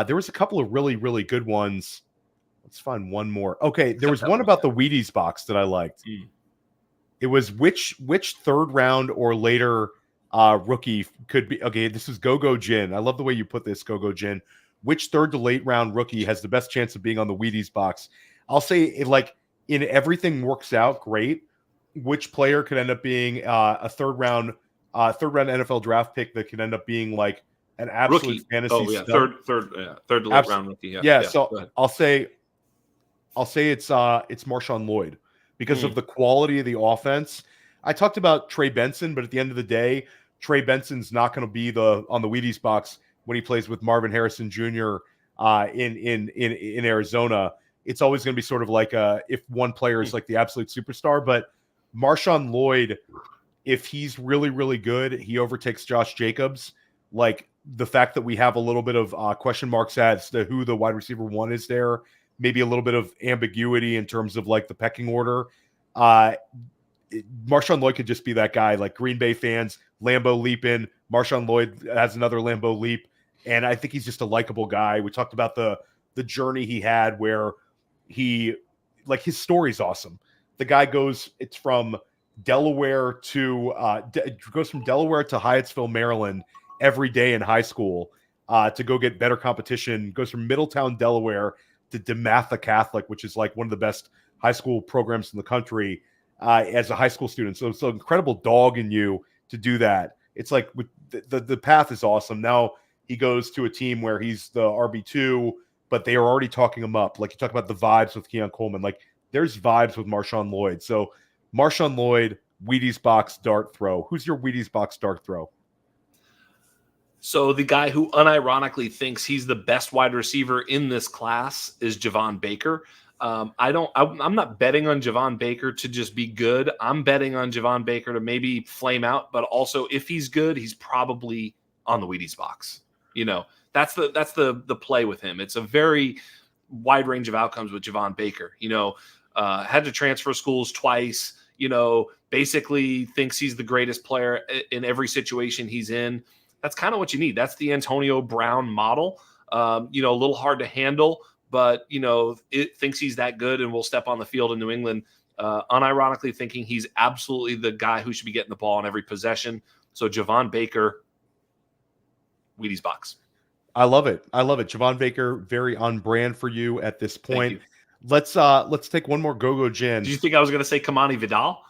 There was a couple of really, really good ones. Let's find one more. Okay, there was one about the Wheaties box that I liked. It was which third round or later rookie could be. Okay, this is Go Jin. I love the way you put this, Go Jin. Which third to late round rookie has the best chance of being on the Wheaties box? I'll say in everything works out great. Which player could end up being a third round NFL draft pick that could end up being like an absolute rookie fantasy stud? Third to late round rookie. Yeah. So I'll say it's Marshawn Lloyd because of the quality of the offense. I talked about Trey Benson, but at the end of the day, Trey Benson's not going to be on the Wheaties box when he plays with Marvin Harrison Jr. In Arizona. It's always going to be sort of like if one player is like the absolute superstar, but Marshawn Lloyd, if he's really, really good, he overtakes Josh Jacobs. Like the fact that we have a little bit of question marks as to who the wide receiver one is there, maybe a little bit of ambiguity in terms of like the pecking order. Marshawn Lloyd could just be that guy. Like Green Bay fans, Lambeau leap in. Marshawn Lloyd has another Lambeau leap, and I think he's just a likable guy. We talked about the journey he had where his story's awesome. The guy goes from Delaware to Hyattsville, Maryland every day in high school to go get better competition. Goes from Middletown, Delaware to DeMatha Catholic, which is like one of the best high school programs in the country as a high school student. So it's an incredible dog in you to do that. It's like the path is awesome. Now he goes to a team where he's the RB2, but they are already talking him up. Like you talk about the vibes with Keon Coleman. Like there's vibes with Marshawn Lloyd. So Marshawn Lloyd, Wheaties box dart throw. Who's your Wheaties box dart throw? So the guy who unironically thinks he's the best wide receiver in this class is Javon Baker. I'm not betting on Javon Baker to just be good. I'm betting on Javon Baker to maybe flame out, but also if he's good, he's probably on the Wheaties box. That's the play with him. It's a very wide range of outcomes with Javon Baker. Had to transfer schools twice. Basically thinks he's the greatest player in every situation he's in. That's kind of what you need. That's the Antonio Brown model. A little hard to handle, but it thinks he's that good and will step on the field in New England. Unironically thinking he's absolutely the guy who should be getting the ball on every possession. So Javon Baker, Wheaties box. I love it. Javon Baker, very on brand for you at this point. Let's take one more Go Jin. Did you think I was going to say Kamani Vidal?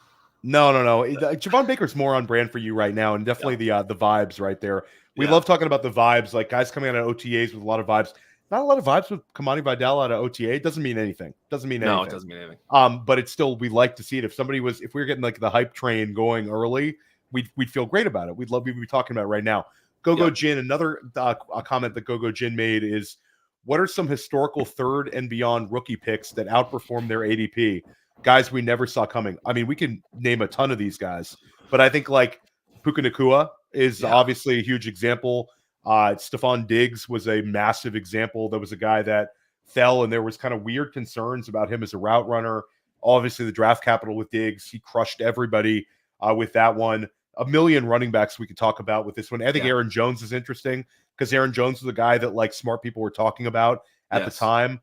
No. Javon Baker's more on brand for you right now, and definitely the vibes right there. We love talking about the vibes, like guys coming out of OTAs with a lot of vibes. Not a lot of vibes with Kamani Vidal out of OTA. It doesn't mean anything. No, it doesn't mean anything. But it's still, we like to see it. If we were getting like the hype train going early, we'd feel great about it. We'd be talking about it right now. Go Jin. Another comment that Go Jin made is, what are some historical third and beyond rookie picks that outperform their ADP? Guys we never saw coming. I mean, we can name a ton of these guys, but I think like Puka Nacua is obviously a huge example. Stephon Diggs was a massive example. There was a guy that fell, and there was kind of weird concerns about him as a route runner. Obviously, the draft capital with Diggs, he crushed everybody with that one. A million running backs we could talk about with this one. I think Aaron Jones is interesting because Aaron Jones was a guy that like smart people were talking about at the time.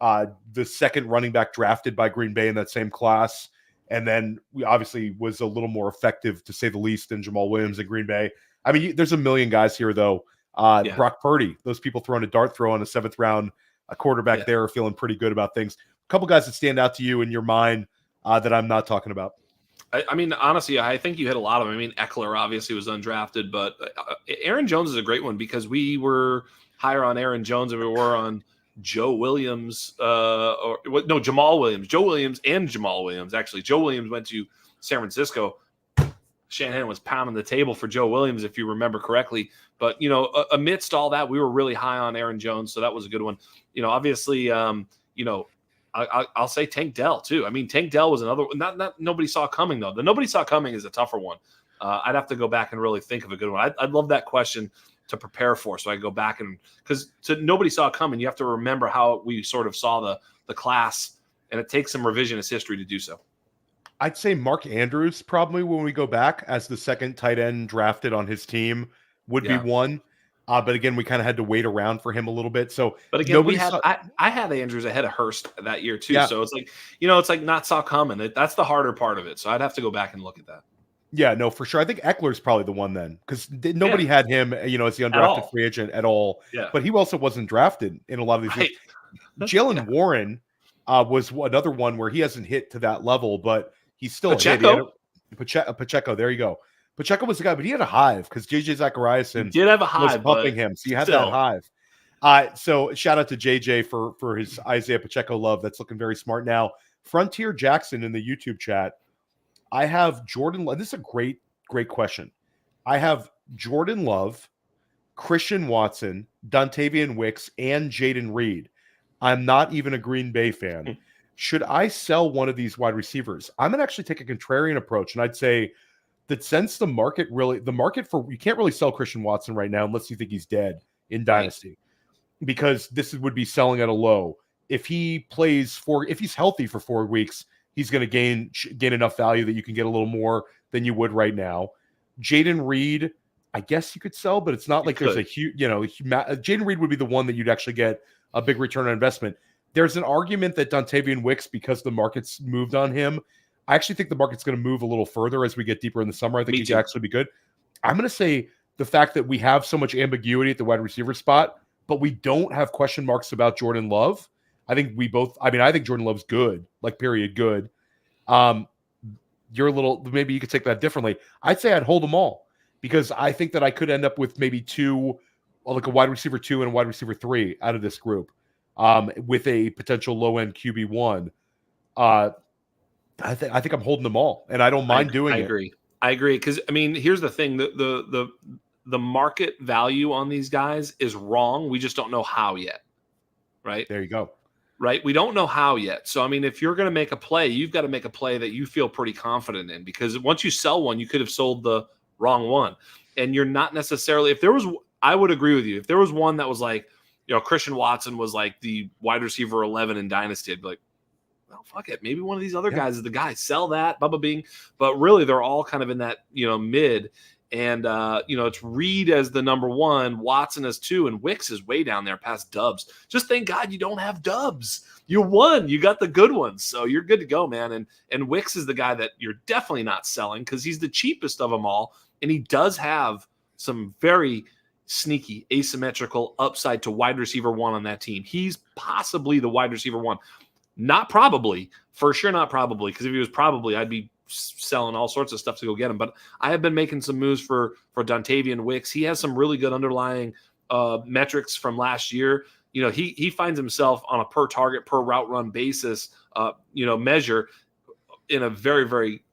The second running back drafted by Green Bay in that same class. And then we obviously was a little more effective, to say the least, than Jamal Williams in Green Bay. I mean, there's a million guys here, though. Brock Purdy, those people throwing a dart throw on a seventh round, a quarterback there are feeling pretty good about things. A couple guys that stand out to you in your mind that I'm not talking about. I mean, honestly, I think you hit a lot of them. I mean, Eckler obviously was undrafted, but Aaron Jones is a great one because we were higher on Aaron Jones than we were on Jamal Williams. Joe Williams and Jamal Williams. Actually, Joe Williams went to San Francisco. Shanahan was pounding the table for Joe Williams, if you remember correctly. But, amidst all that, we were really high on Aaron Jones, so that was a good one. Obviously, I'll say Tank Dell, too. I mean, Tank Dell was another one. Not nobody saw coming, though. The nobody saw coming is a tougher one. I'd have to go back and really think of a good one. I'd love that question. to prepare for. So I go back because nobody saw it coming. You have to remember how we sort of saw the class, and it takes some revisionist history to do so. I'd say Mark Andrews probably when we go back as the second tight end drafted on his team would be one. But again, we kind of had to wait around for him a little bit. So, but again, I had Andrews ahead of Hurst that year too. Yeah. So it's like, it's like not saw coming. That's the harder part of it. So I'd have to go back and look at that. Yeah, no, for sure. I think Eckler's probably the one then, because nobody had him, as the undrafted free agent at all. Yeah. But he also wasn't drafted in a lot of these years. Jalen Warren was another one where he hasn't hit to that level, but he's still Pacheco. Pacheco, there you go. Pacheco was the guy, but he had a hive because JJ Zacharias did have a hive, was pumping him, so you had that hive. So shout out to JJ for his Isaiah Pacheco love. That's looking very smart now. Frontier Jackson in the YouTube chat. I have Jordan Love. This is a great question. I have Jordan Love, Christian Watson, Dontavian Wicks, and Jaden Reed. I'm not even a Green Bay fan. Should I sell one of these wide receivers? I'm going to actually take a contrarian approach, and I'd say that since the market you can't really sell Christian Watson right now unless you think he's dead in Dynasty, because this would be selling at a low. If he if he's healthy for 4 weeks, he's going to gain enough value that you can get a little more than you would right now. Jaden Reed, I guess you could sell, but it's not like there's a huge, Jaden Reed would be the one that you'd actually get a big return on investment. There's an argument that Dontavian Wicks, because the market's moved on him, I actually think the market's going to move a little further as we get deeper in the summer. I think he could actually be good. I'm going to say the fact that we have so much ambiguity at the wide receiver spot, but we don't have question marks about Jordan Love. I think I think Jordan Love's good, like period good. Maybe you could take that differently. I'd say I'd hold them all because I think that I could end up with maybe two, like a wide receiver 2 and a wide receiver 3 out of this group, with a potential low end QB1. I think I'm holding them all, and I don't mind doing it. I agree. Because here's the thing: the market value on these guys is wrong. We just don't know how yet. Right there, you go. Right, we don't know how yet. So if you're going to make a play, you've got to make a play that you feel pretty confident in, because once you sell one, you could have sold the wrong one, and you're not necessarily. I would agree with you. If there was one that was like, Christian Watson was like the wide receiver 11 in Dynasty, I'd be like, well, fuck it. Maybe one of these other guys is the guy. Sell that, Bubba Bing. But really, they're all kind of in that, mid. And, it's Reed as the number 1, Watson as 2, and Wicks is way down there past Dubs. Just thank God you don't have Dubs. You won. You got the good ones. So you're good to go, man. And Wicks is the guy that you're definitely not selling because he's the cheapest of them all. And he does have some very sneaky asymmetrical upside to wide receiver 1 on that team. He's possibly the wide receiver 1. Not probably, for sure not probably, because if he was probably, I'd be selling all sorts of stuff to go get him. But I have been making some moves for Dontavian Wicks. He has some really good underlying metrics from last year. He finds himself on a per target, per route run basis, measure in a very, very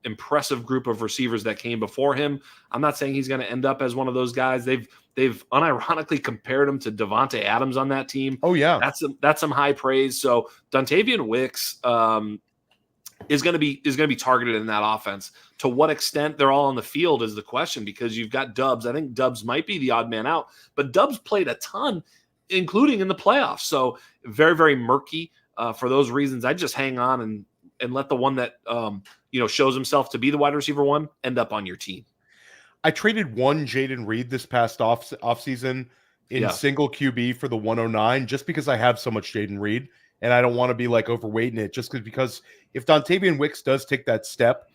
impressive group of receivers that came before him. I'm not saying he's going to end up as one of those guys. They've unironically compared him to Devonta Adams on that team. Oh yeah, that's some high praise. So Dontavian Wicks is going to be targeted in that offense. To what extent they're all on the field is the question, because you've got Dubs. I think Dubs might be the odd man out, but Dubs played a ton, including in the playoffs. So very, very murky for those reasons. I just hang on and let the one that shows himself to be the wide receiver 1 end up on your team. I traded one Jaden Reed this past offseason in single QB for the 109 just because I have so much Jaden Reed and I don't want to be like overweighting it because if Dontavian Wicks does take that step,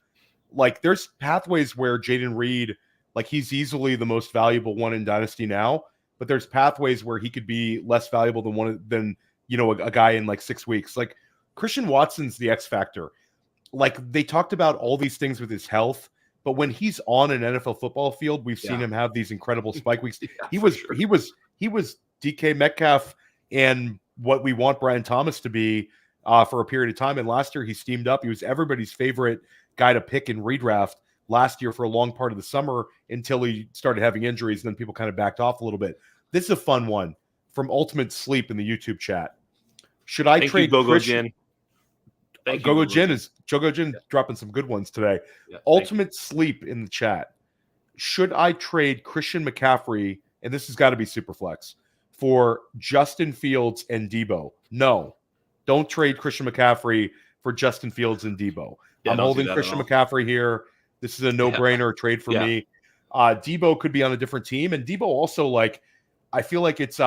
like there's pathways where Jaden Reed, like he's easily the most valuable one in Dynasty now, but there's pathways where he could be less valuable than a guy in like 6 weeks. Like Christian Watson's the X factor. Like they talked about all these things with his health, but when he's on an NFL football field, we've seen him have these incredible spike weeks. He was DK Metcalf and what we want Brian Thomas to be for a period of time. And last year he steamed up. He was everybody's favorite guy to pick in redraft last year for a long part of the summer until he started having injuries. And then people kind of backed off a little bit. This is a fun one from Ultimate Sleep in the YouTube chat. Should I trade Christian? Jogo Jin dropping some good ones today. Yeah, Ultimate Sleep in the chat. should I trade Christian McCaffrey, and this has got to be Superflex, for Justin Fields and Deebo? No. Don't trade Christian McCaffrey for Justin Fields and Deebo. Yeah, I'm holding Christian McCaffrey here. This is a no-brainer trade for me. Deebo could be on a different team, and Deebo also, like, I feel like it's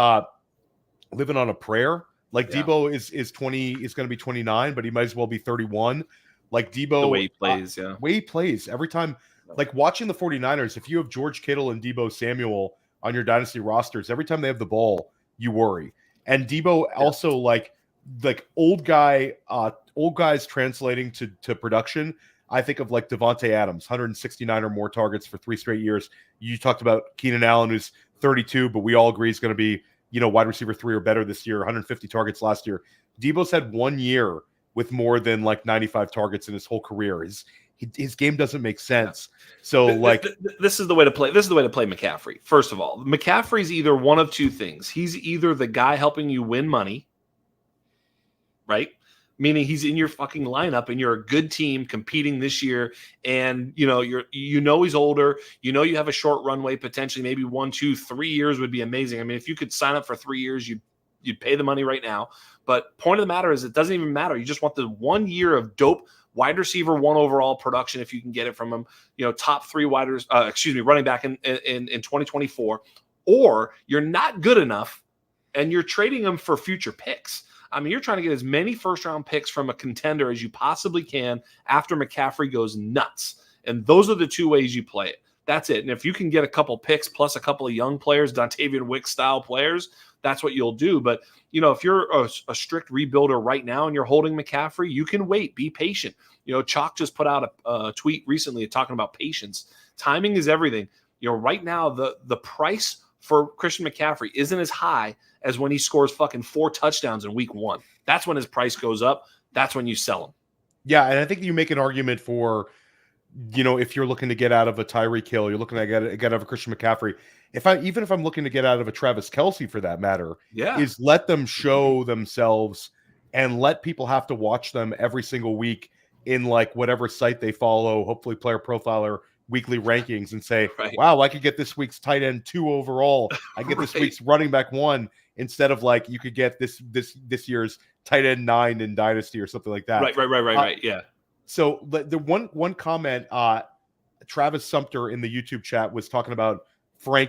living on a prayer. Like, Deebo is going to be 29, but he might as well be 31. Like, Deebo, the way he plays, way he plays every time. Like, watching the 49ers, if you have George Kittle and Deebo Samuel on your dynasty rosters, every time they have the ball, you worry. And Deebo also, like old guys translating to production. I think of like Devonta Adams, 169 or more targets for 3 straight years. You talked about Keenan Allen, who's 32, but we all agree he's going to be, wide receiver 3 or better this year, 150 targets last year. Deebo's had 1 year with more than like 95 targets in his whole career. His game doesn't make sense. So like this is the way to play. This is the way to play McCaffrey. First of all, McCaffrey's either one of two things. He's either the guy helping you win money, right? Meaning he's in your fucking lineup and you're a good team competing this year, and he's older. You have a short runway, potentially maybe 1, 2, 3 years would be amazing. I mean, if you could sign up for 3 years, you'd pay the money right now. But point of the matter is, it doesn't even matter. You just want the 1 year of dope wide receiver 1 overall production if you can get it from him. Top 3 running back in 2024, or you're not good enough and you're trading them for future picks. I mean, you're trying to get as many first-round picks from a contender as you possibly can after McCaffrey goes nuts. And those are the 2 ways you play it. That's it. And if you can get a couple picks plus a couple of young players, Dontavian Wick-style players, that's what you'll do. But, if you're a strict rebuilder right now and you're holding McCaffrey, you can wait. Be patient. Chalk just put out a tweet recently talking about patience. Timing is everything. Right now, the price for Christian McCaffrey isn't as high as when he scores fucking 4 touchdowns in week 1. That's when his price goes up. That's when you sell him. Yeah, and I think you make an argument for, if you're looking to get out of a Tyreek Hill, you're looking to get out of a Christian McCaffrey. Even if I'm looking to get out of a Travis Kelce, for that matter, is let them show themselves and let people have to watch them every single week in like whatever site they follow, hopefully Player Profiler weekly rankings, and say, wow, I could get this week's tight end 2 overall. I get this week's running back 1, instead of like you could get this year's tight end 9 in Dynasty or something like that. Right. Yeah. So the one comment, Travis Sumter in the YouTube chat was talking about Troy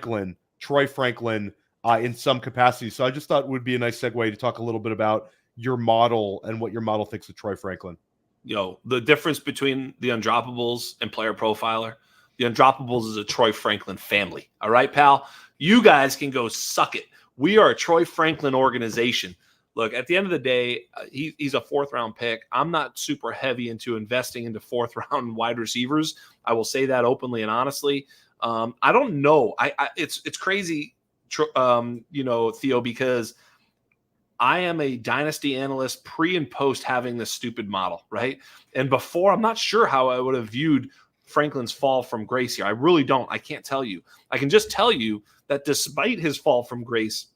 Franklin in some capacity. So I just thought it would be a nice segue to talk a little bit about your model and what your model thinks of Troy Franklin. The difference between the Undroppables and Player Profiler, the Undroppables is a Troy Franklin family. All right, pal? You guys can go suck it. We are a Troy Franklin organization. Look, at the end of the day, he's a 4th-round pick. I'm not super heavy into investing into 4th-round wide receivers. I will say that openly and honestly. I don't know. It's crazy, Theo, because I am a dynasty analyst pre and post having this stupid model, right? And before, I'm not sure how I would have viewed Franklin's fall from grace here. I really don't. I can't tell you. I can just tell you that despite his fall from grace,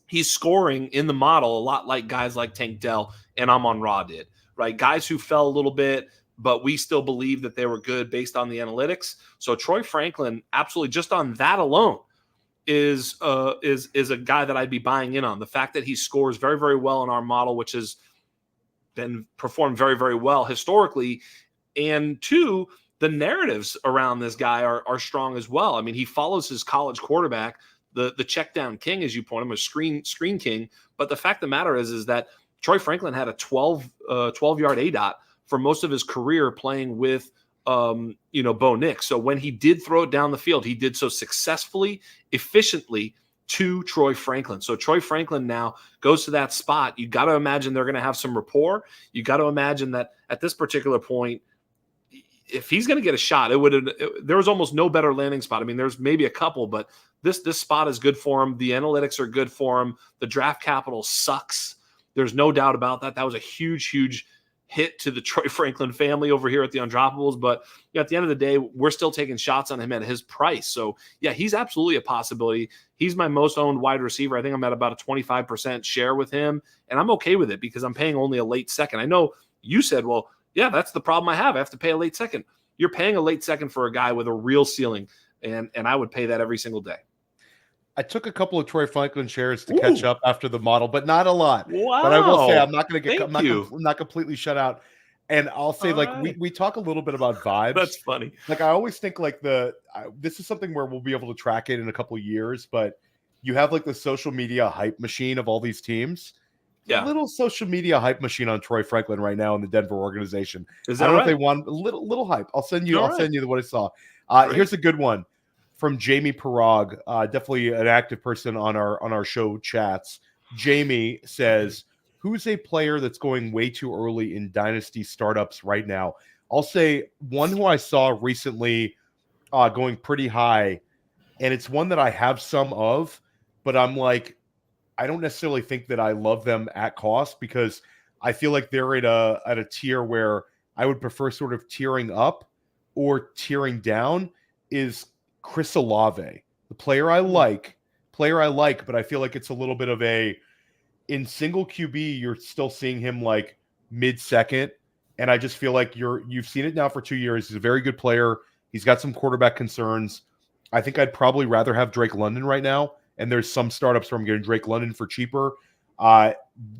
he's scoring in the model a lot like guys like Tank Dell and Amon-Ra did, right? Guys who fell a little bit, but we still believe that they were good based on the analytics. So Troy Franklin, absolutely, just on that alone, is a guy that I'd be buying in on. The fact that he scores very, very well in our model, which has been performed very, very well historically, and 2, the narratives around this guy are strong as well. I mean, he follows his college quarterback, the check down king, as you point him, a screen king. But the fact of the matter is that Troy Franklin had a 12-yard ADOT for most of his career playing with Bo Nix. So when he did throw it down the field, he did so successfully, efficiently to Troy Franklin. So Troy Franklin now goes to that spot. You got to imagine they're going to have some rapport. You got to imagine that at this particular point, if he's going to get a shot, there was almost no better landing spot. I mean, there's maybe a couple, but this spot is good for him. The analytics are good for him. The draft capital sucks. There's no doubt about that. That was a huge, huge hit to the Troy Franklin family over here at the Undroppables. But at the end of the day, we're still taking shots on him at his price. So, yeah, he's absolutely a possibility. He's my most owned wide receiver. I think I'm at about a 25% share with him, and I'm okay with it because I'm paying only a late second. I know you said, well, yeah, that's the problem I have. I have to pay a late second. You're paying a late second for a guy with a real ceiling. and I would pay that every single day. I took a couple of Troy Franklin shares to catch up after the model, but not a lot. Wow. But I will say I'm not going to get I'm not completely shut out. And I'll say we talk a little bit about vibes. That's funny. Like I always think like this is something where we'll be able to track it in a couple of years, but you have like the social media hype machine of all these teams. Yeah. A little social media hype machine on Troy Franklin right now in the Denver organization. Is that I don't know right? if they want a little hype. I'll send you what I saw. Here's a good one from Jamie Parag, definitely an active person on our show chats. Jamie says, who's a player that's going way too early in Dynasty Startups right now? I'll say one who I saw recently going pretty high, and it's one that I have some of, but I'm like, I don't necessarily think that I love them at cost because I feel like they're at a tier where I would prefer sort of tiering up or tiering down is Chris Olave, the player I like, but I feel like it's a little bit of in single QB, you're still seeing him like mid-second. And I just feel like you've seen it now for 2 years. He's a very good player. He's got some quarterback concerns. I think I'd probably rather have Drake London right now. And there's some startups where I'm getting Drake London for cheaper.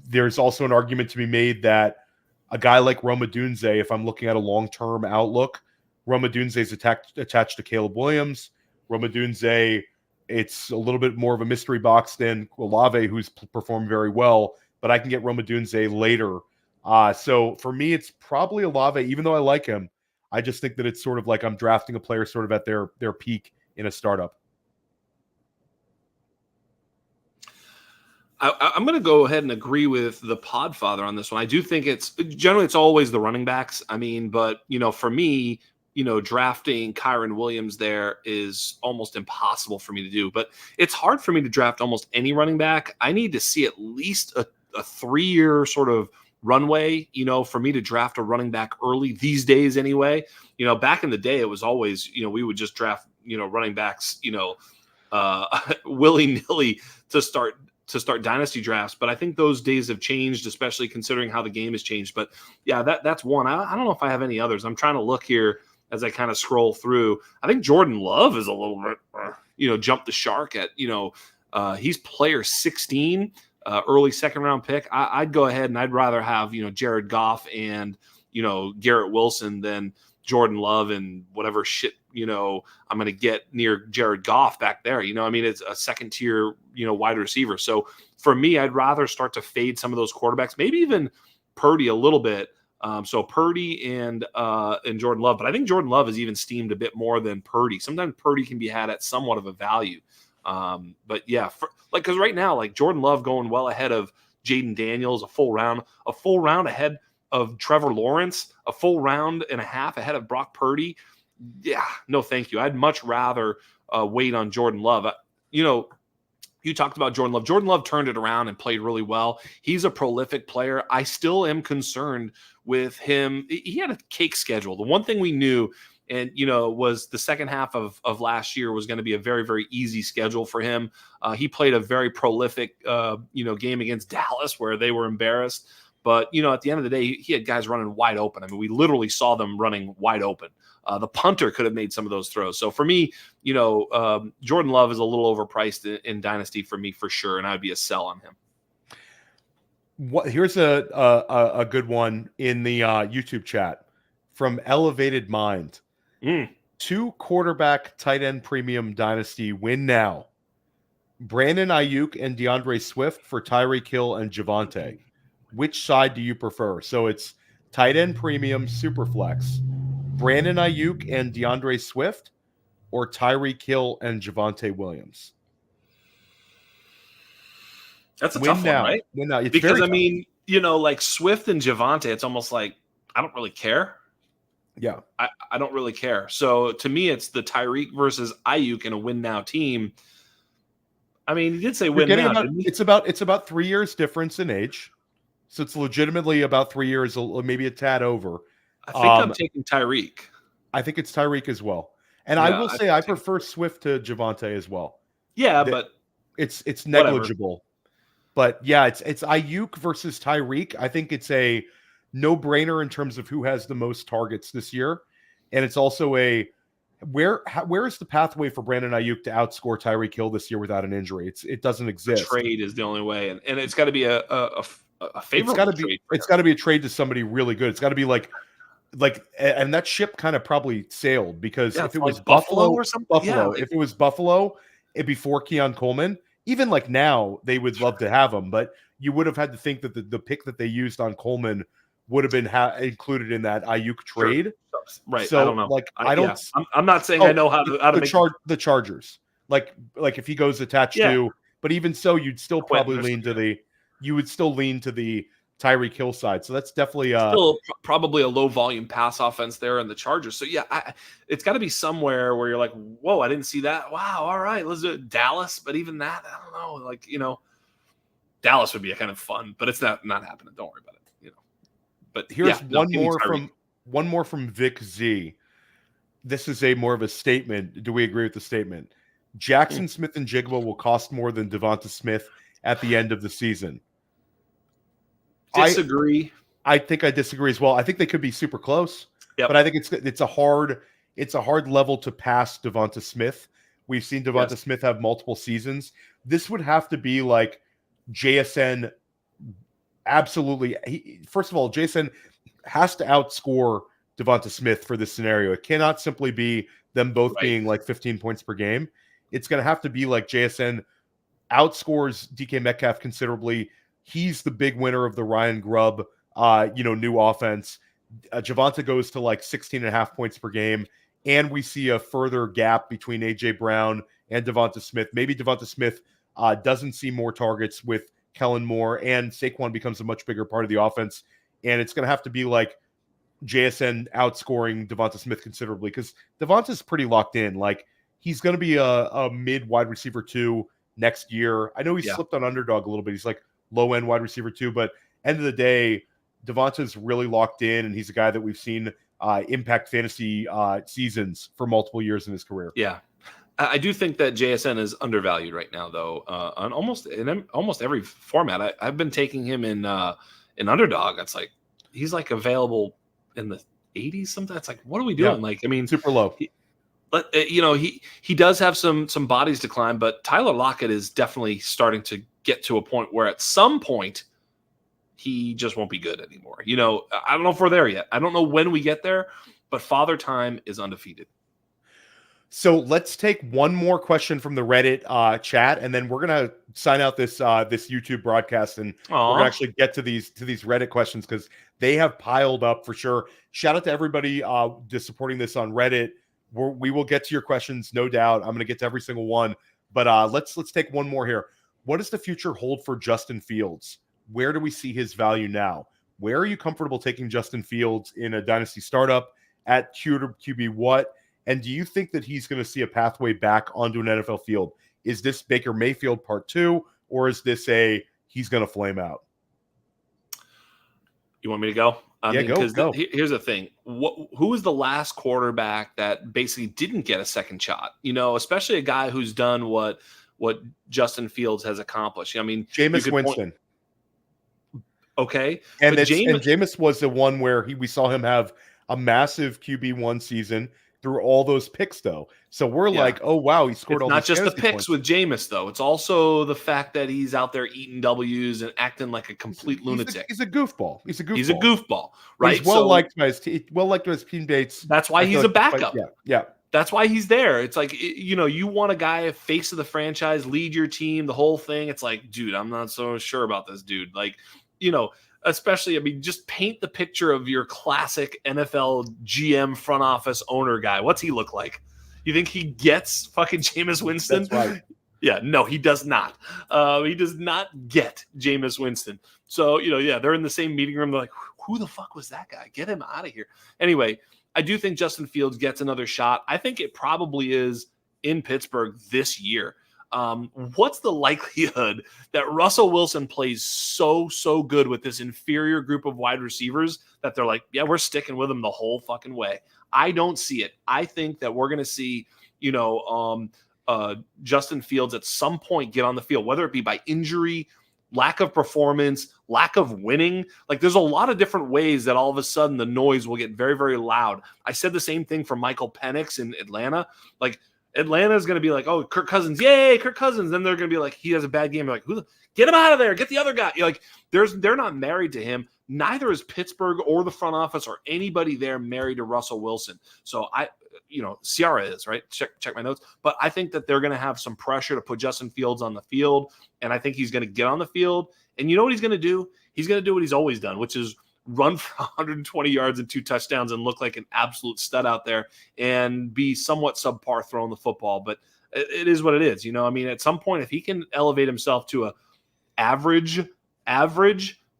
There's also an argument to be made that a guy like Rome Odunze, if I'm looking at a long-term outlook, Rome Odunze is attached to Caleb Williams. Rome Odunze, it's a little bit more of a mystery box than Olave, who's performed very well, but I can get Rome Odunze later. So for me, it's probably Olave, even though I like him. I just think that it's sort of like I'm drafting a player sort of at their peak in a startup. I'm going to go ahead and agree with the Podfather on this one. I do think it's always the running backs. I mean, but for me, drafting Kyron Williams there is almost impossible for me to do. But it's hard for me to draft almost any running back. I need to see at least a 3-year sort of runway, for me to draft a running back early these days anyway. Back in the day, it was always, we would just draft, running backs, willy-nilly to start dynasty drafts. But I think those days have changed, especially considering how the game has changed. But yeah, that's one. I don't know if I have any others. I'm trying to look here as I kind of scroll through. I think Jordan Love is a little bit, jumped the shark at, he's player 16, early second round pick. I'd go ahead and I'd rather have, Jared Goff and, Garrett Wilson than Jordan Love and whatever shit, I'm going to get near Jared Goff back there. It's a second tier, wide receiver. So for me, I'd rather start to fade some of those quarterbacks, maybe even Purdy a little bit. So Purdy and Jordan Love, but I think Jordan Love is even steamed a bit more than Purdy. Sometimes Purdy can be had at somewhat of a value. But yeah, because right now, like Jordan Love going well ahead of Jaden Daniels, a full round ahead of Trevor Lawrence, a full round and a half ahead of Brock Purdy. Yeah, no, thank you. I'd much rather wait on Jordan Love. You talked about Jordan Love. Jordan Love turned it around and played really well. He's a prolific player. I still am concerned with him. He had a cake schedule. The one thing we knew, and was the second half of last year was going to be a very, very easy schedule for him. He played a very prolific, game against Dallas where they were embarrassed. But, at the end of the day, he had guys running wide open. I mean, we literally saw them running wide open. The punter could have made some of those throws. So for me, Jordan Love is a little overpriced in Dynasty for me for sure, and I'd be a sell on him. Here's a good one in the YouTube chat from Elevated Mind. 2 quarterback tight end premium Dynasty win now. Brandon Aiyuk and DeAndre Swift for Tyreek Hill and Javonte. Which side do you prefer? So it's tight end premium Superflex. Brandon Aiyuk and DeAndre Swift, or Tyreek Hill and Javonte Williams? That's a tough one, right? Win now. It's because, like Swift and Javonte, it's almost like I don't really care. Yeah. I don't really care. So to me, it's the Tyreek versus Aiyuk in a win now team. I mean, he did say win now. It's about 3 years difference in age. So it's legitimately about 3 years, maybe a tad over. I think I'm taking Tyreek. I think it's Tyreek as well. And I will say I prefer Swift to Javonte as well. Yeah, but it's negligible. But yeah, it's Aiyuk versus Tyreek. I think it's a no-brainer in terms of who has the most targets this year. And it's also where is the pathway for Brandon Aiyuk to outscore Tyreek Hill this year without an injury? It doesn't exist. Trade is the only way, and it's got to be a favorable trade. It's got to be a trade to somebody really good. It's got to be like, and that ship kind of probably sailed because if it was Buffalo or something, if it was Buffalo before Keon Coleman, even like now they would love to have him, but you would have had to think that the pick that they used on Coleman would have been included in that Aiyuk trade. Sure. Right. So, I don't know. Like, I'm not saying I know how to make the Chargers. Like if he goes attached to, but even so, you'd still probably lean to the Tyreek Hill side. So that's definitely still probably a low volume pass offense there in the Chargers. So it's got to be somewhere where you're like, whoa, I didn't see that. Wow. All right, let's do it. Dallas. But even that, I don't know. Like, Dallas would be a kind of fun, but it's not happening. Don't worry about it. But here's one more from Vic Z. This is more of a statement. Do we agree with the statement? Jackson Smith and Jigba will cost more than Devonta Smith at the end of the season. Disagree. I think I disagree as well. I think they could be super close, but I think it's a hard level to pass Devonta Smith. We've seen Devonta Smith have multiple seasons. This would have to be like JSN. Absolutely. First of all, JSN has to outscore Devonta Smith for this scenario. It cannot simply be them both being like 15 points per game. It's going to have to be like JSN outscores DK Metcalf considerably. He's the big winner of the Ryan Grubb, new offense. Javonte goes to like 16.5 points per game. And we see a further gap between AJ Brown and Devonta Smith. Maybe Devonta Smith doesn't see more targets with Kellen Moore, and Saquon becomes a much bigger part of the offense. And it's going to have to be like JSN outscoring Devonta Smith considerably because Devonta's pretty locked in. Like he's going to be a mid wide receiver 2 next year. I know he slipped on underdog a little bit. He's like low end wide receiver 2, but end of the day, Devonta's really locked in, and he's a guy that we've seen impact fantasy seasons for multiple years in his career. Yeah. I do think that JSN is undervalued right now, though, on almost every format. I've been taking him in underdog. It's like he's like available in the 80s sometimes. It's like, what are we doing? Like, I mean, super low. He does have some bodies to climb, but Tyler Lockett is definitely starting to get to a point where at some point he just won't be good anymore. I don't know if we're there yet. I don't know when we get there, but Father Time is undefeated. So let's take one more question from the Reddit chat, and then we're gonna sign out this YouTube broadcast, and we're gonna actually get to these Reddit questions because they have piled up for sure. Shout out to everybody just supporting this on Reddit. We will get to your questions, no doubt. I'm gonna get to every single one, but let's take one more here. What does the future hold for Justin Fields? Where do we see his value now? Where are you comfortable taking Justin Fields in a dynasty startup at QB what? And do you think that he's going to see a pathway back onto an NFL field? Is this Baker Mayfield part 2, or is this he's going to flame out? You want me to go? Go. Here's the thing. Who was the last quarterback that basically didn't get a second shot? Especially a guy who's done what Justin Fields has accomplished. I mean, Jameis Winston. Okay. And Jameis was the one where we saw him have a massive QB1 season through all those picks, though. So we're like, oh, wow, he scored all these not just the picks points with Jameis, though. It's also the fact that he's out there eating W's and acting like a complete lunatic. He's a goofball. He's a goofball, right? He's well-liked by his teammates. That's why he's a backup. Yeah. That's why he's there. It's like, you want a guy, face of the franchise, lead your team, the whole thing. It's like, dude, I'm not so sure about this dude. Like, especially, I mean, just paint the picture of your classic NFL GM front office owner guy. What's he look like? You think he gets fucking Jameis Winston? That's right. Yeah, no, he does not. He does not get Jameis Winston. So, they're in the same meeting room. They're like, who the fuck was that guy? Get him out of here. Anyway, I do think Justin Fields gets another shot. I think it probably is in Pittsburgh this year. What's the likelihood that Russell Wilson plays so good with this inferior group of wide receivers that they're like, yeah, we're sticking with him the whole fucking way? I don't see it. I think that we're going to see, Justin Fields at some point get on the field, whether it be by injury, lack of performance, lack of winning. Like there's a lot of different ways that all of a sudden the noise will get very, very loud. I said the same thing for Michael Penix in Atlanta. Like Atlanta is going to be like, oh, Kirk Cousins, yay, Kirk Cousins. Then they're going to be like, he has a bad game. They're like, get him out of there. Get the other guy. Like they're not married to him. Neither is Pittsburgh or the front office or anybody there married to Russell Wilson. So Ciara is, right? Check my notes. But I think that they're going to have some pressure to put Justin Fields on the field. And I think he's going to get on the field. And you know what he's going to do? He's going to do what he's always done, which is run for 120 yards and 2 touchdowns and look like an absolute stud out there and be somewhat subpar throwing the football. But it is what it is. I mean, at some point, if he can elevate himself to a average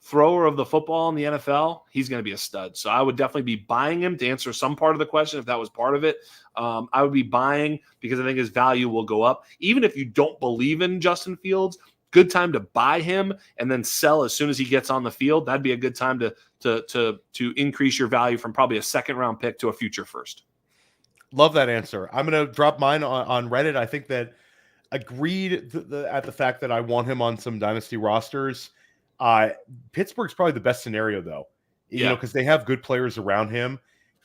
thrower of the football in the NFL, he's going to be a stud. So I would definitely be buying him to answer some part of the question. If that was part of it, I would be buying because I think his value will go up. Even if you don't believe in Justin Fields, good time to buy him and then sell as soon as he gets on the field. That'd be a good time to increase your value from probably a second round pick to a future first. Love that answer. I'm going to drop mine on Reddit. I think that agreed at the fact that I want him on some dynasty rosters. Pittsburgh's probably the best scenario though, because they have good players around him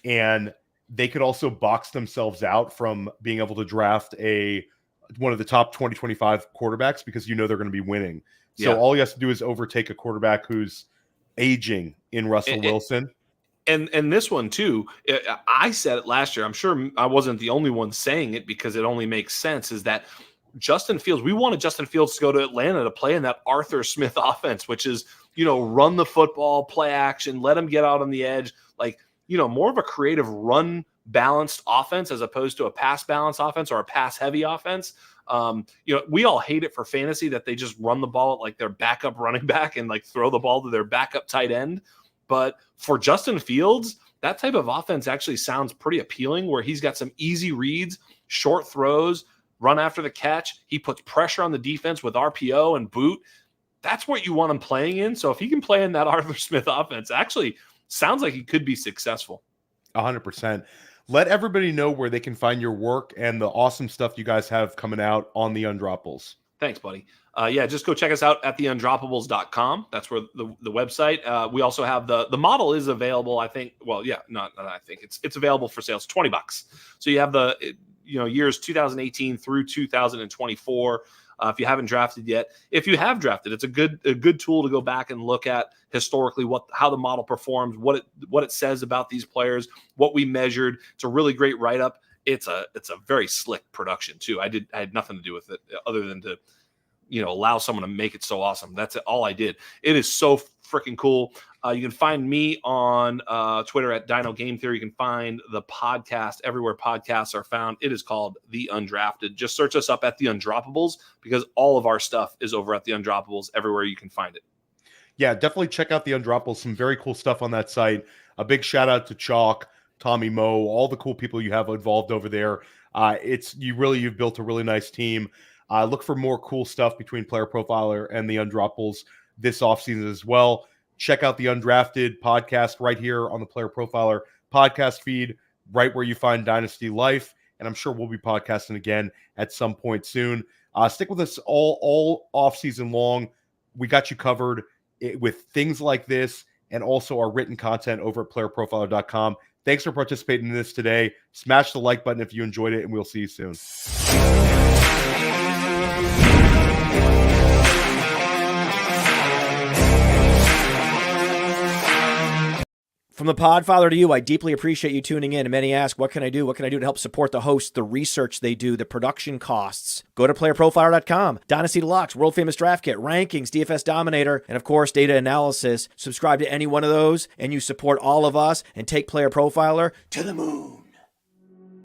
and they could also box themselves out from being able to draft one of the top 2025 quarterbacks because they're going to be winning. So all he has to do is overtake a quarterback who's aging in Russell Wilson. And this one too, I said it last year. I'm sure I wasn't the only one saying it because it only makes sense, is that Justin Fields, we wanted Justin Fields to go to Atlanta to play in that Arthur Smith offense, which is, run the football, play action, let him get out on the edge, more of a creative run balanced offense as opposed to a pass balanced offense or a pass heavy offense. We all hate it for fantasy that they just run the ball at their backup running back and throw the ball to their backup tight end. But for Justin Fields, that type of offense actually sounds pretty appealing, where he's got some easy reads, short throws, run after the catch. He puts pressure on the defense with RPO and boot. That's what you want him playing in. So if he can play in that Arthur Smith offense, actually sounds like he could be successful. 100%. Let everybody know where they can find your work and the awesome stuff you guys have coming out on the Undroppables. Thanks, buddy. Just go check us out at theundroppables.com. That's where the website. We also have the model is available. I think. Well, yeah, not I think it's available for sale. It's $20. So you have the years 2018 through 2024. If you haven't drafted yet, if you have drafted, it's a good tool to go back and look at historically how the model performs, what it says about these players, what we measured. It's a really great write up. It's a very slick production too. I had nothing to do with it other than to allow someone to make it so awesome. That's all I did. It is so freaking cool. You can find me on Twitter at Dino Game Theory. You can find the podcast everywhere podcasts are found. It is called The Undrafted. Just search us up at The Undroppables because all of our stuff is over at The Undroppables everywhere you can find it. Yeah, definitely check out The Undroppables. Some very cool stuff on that site. A big shout out to Chalk, Tommy Moe, all the cool people you have involved over there. You've built a really nice team. Look for more cool stuff between Player Profiler and the Undroppables this offseason as well. Check out the Undrafted podcast right here on the Player Profiler podcast feed, right where you find Dynasty Life. And I'm sure we'll be podcasting again at some point soon. Stick with us all offseason long. We got you covered with things like this and also our written content over at playerprofiler.com. Thanks for participating in this today. Smash the like button if you enjoyed it, and we'll see you soon. From the Podfather to you, I deeply appreciate you tuning in. And many ask, what can I do? What can I do to help support the hosts, the research they do, the production costs? Go to playerprofiler.com, Dynasty Deluxe, World Famous Draft Kit, Rankings, DFS Dominator, and of course, data analysis. Subscribe to any one of those, and you support all of us and take Player Profiler to the moon.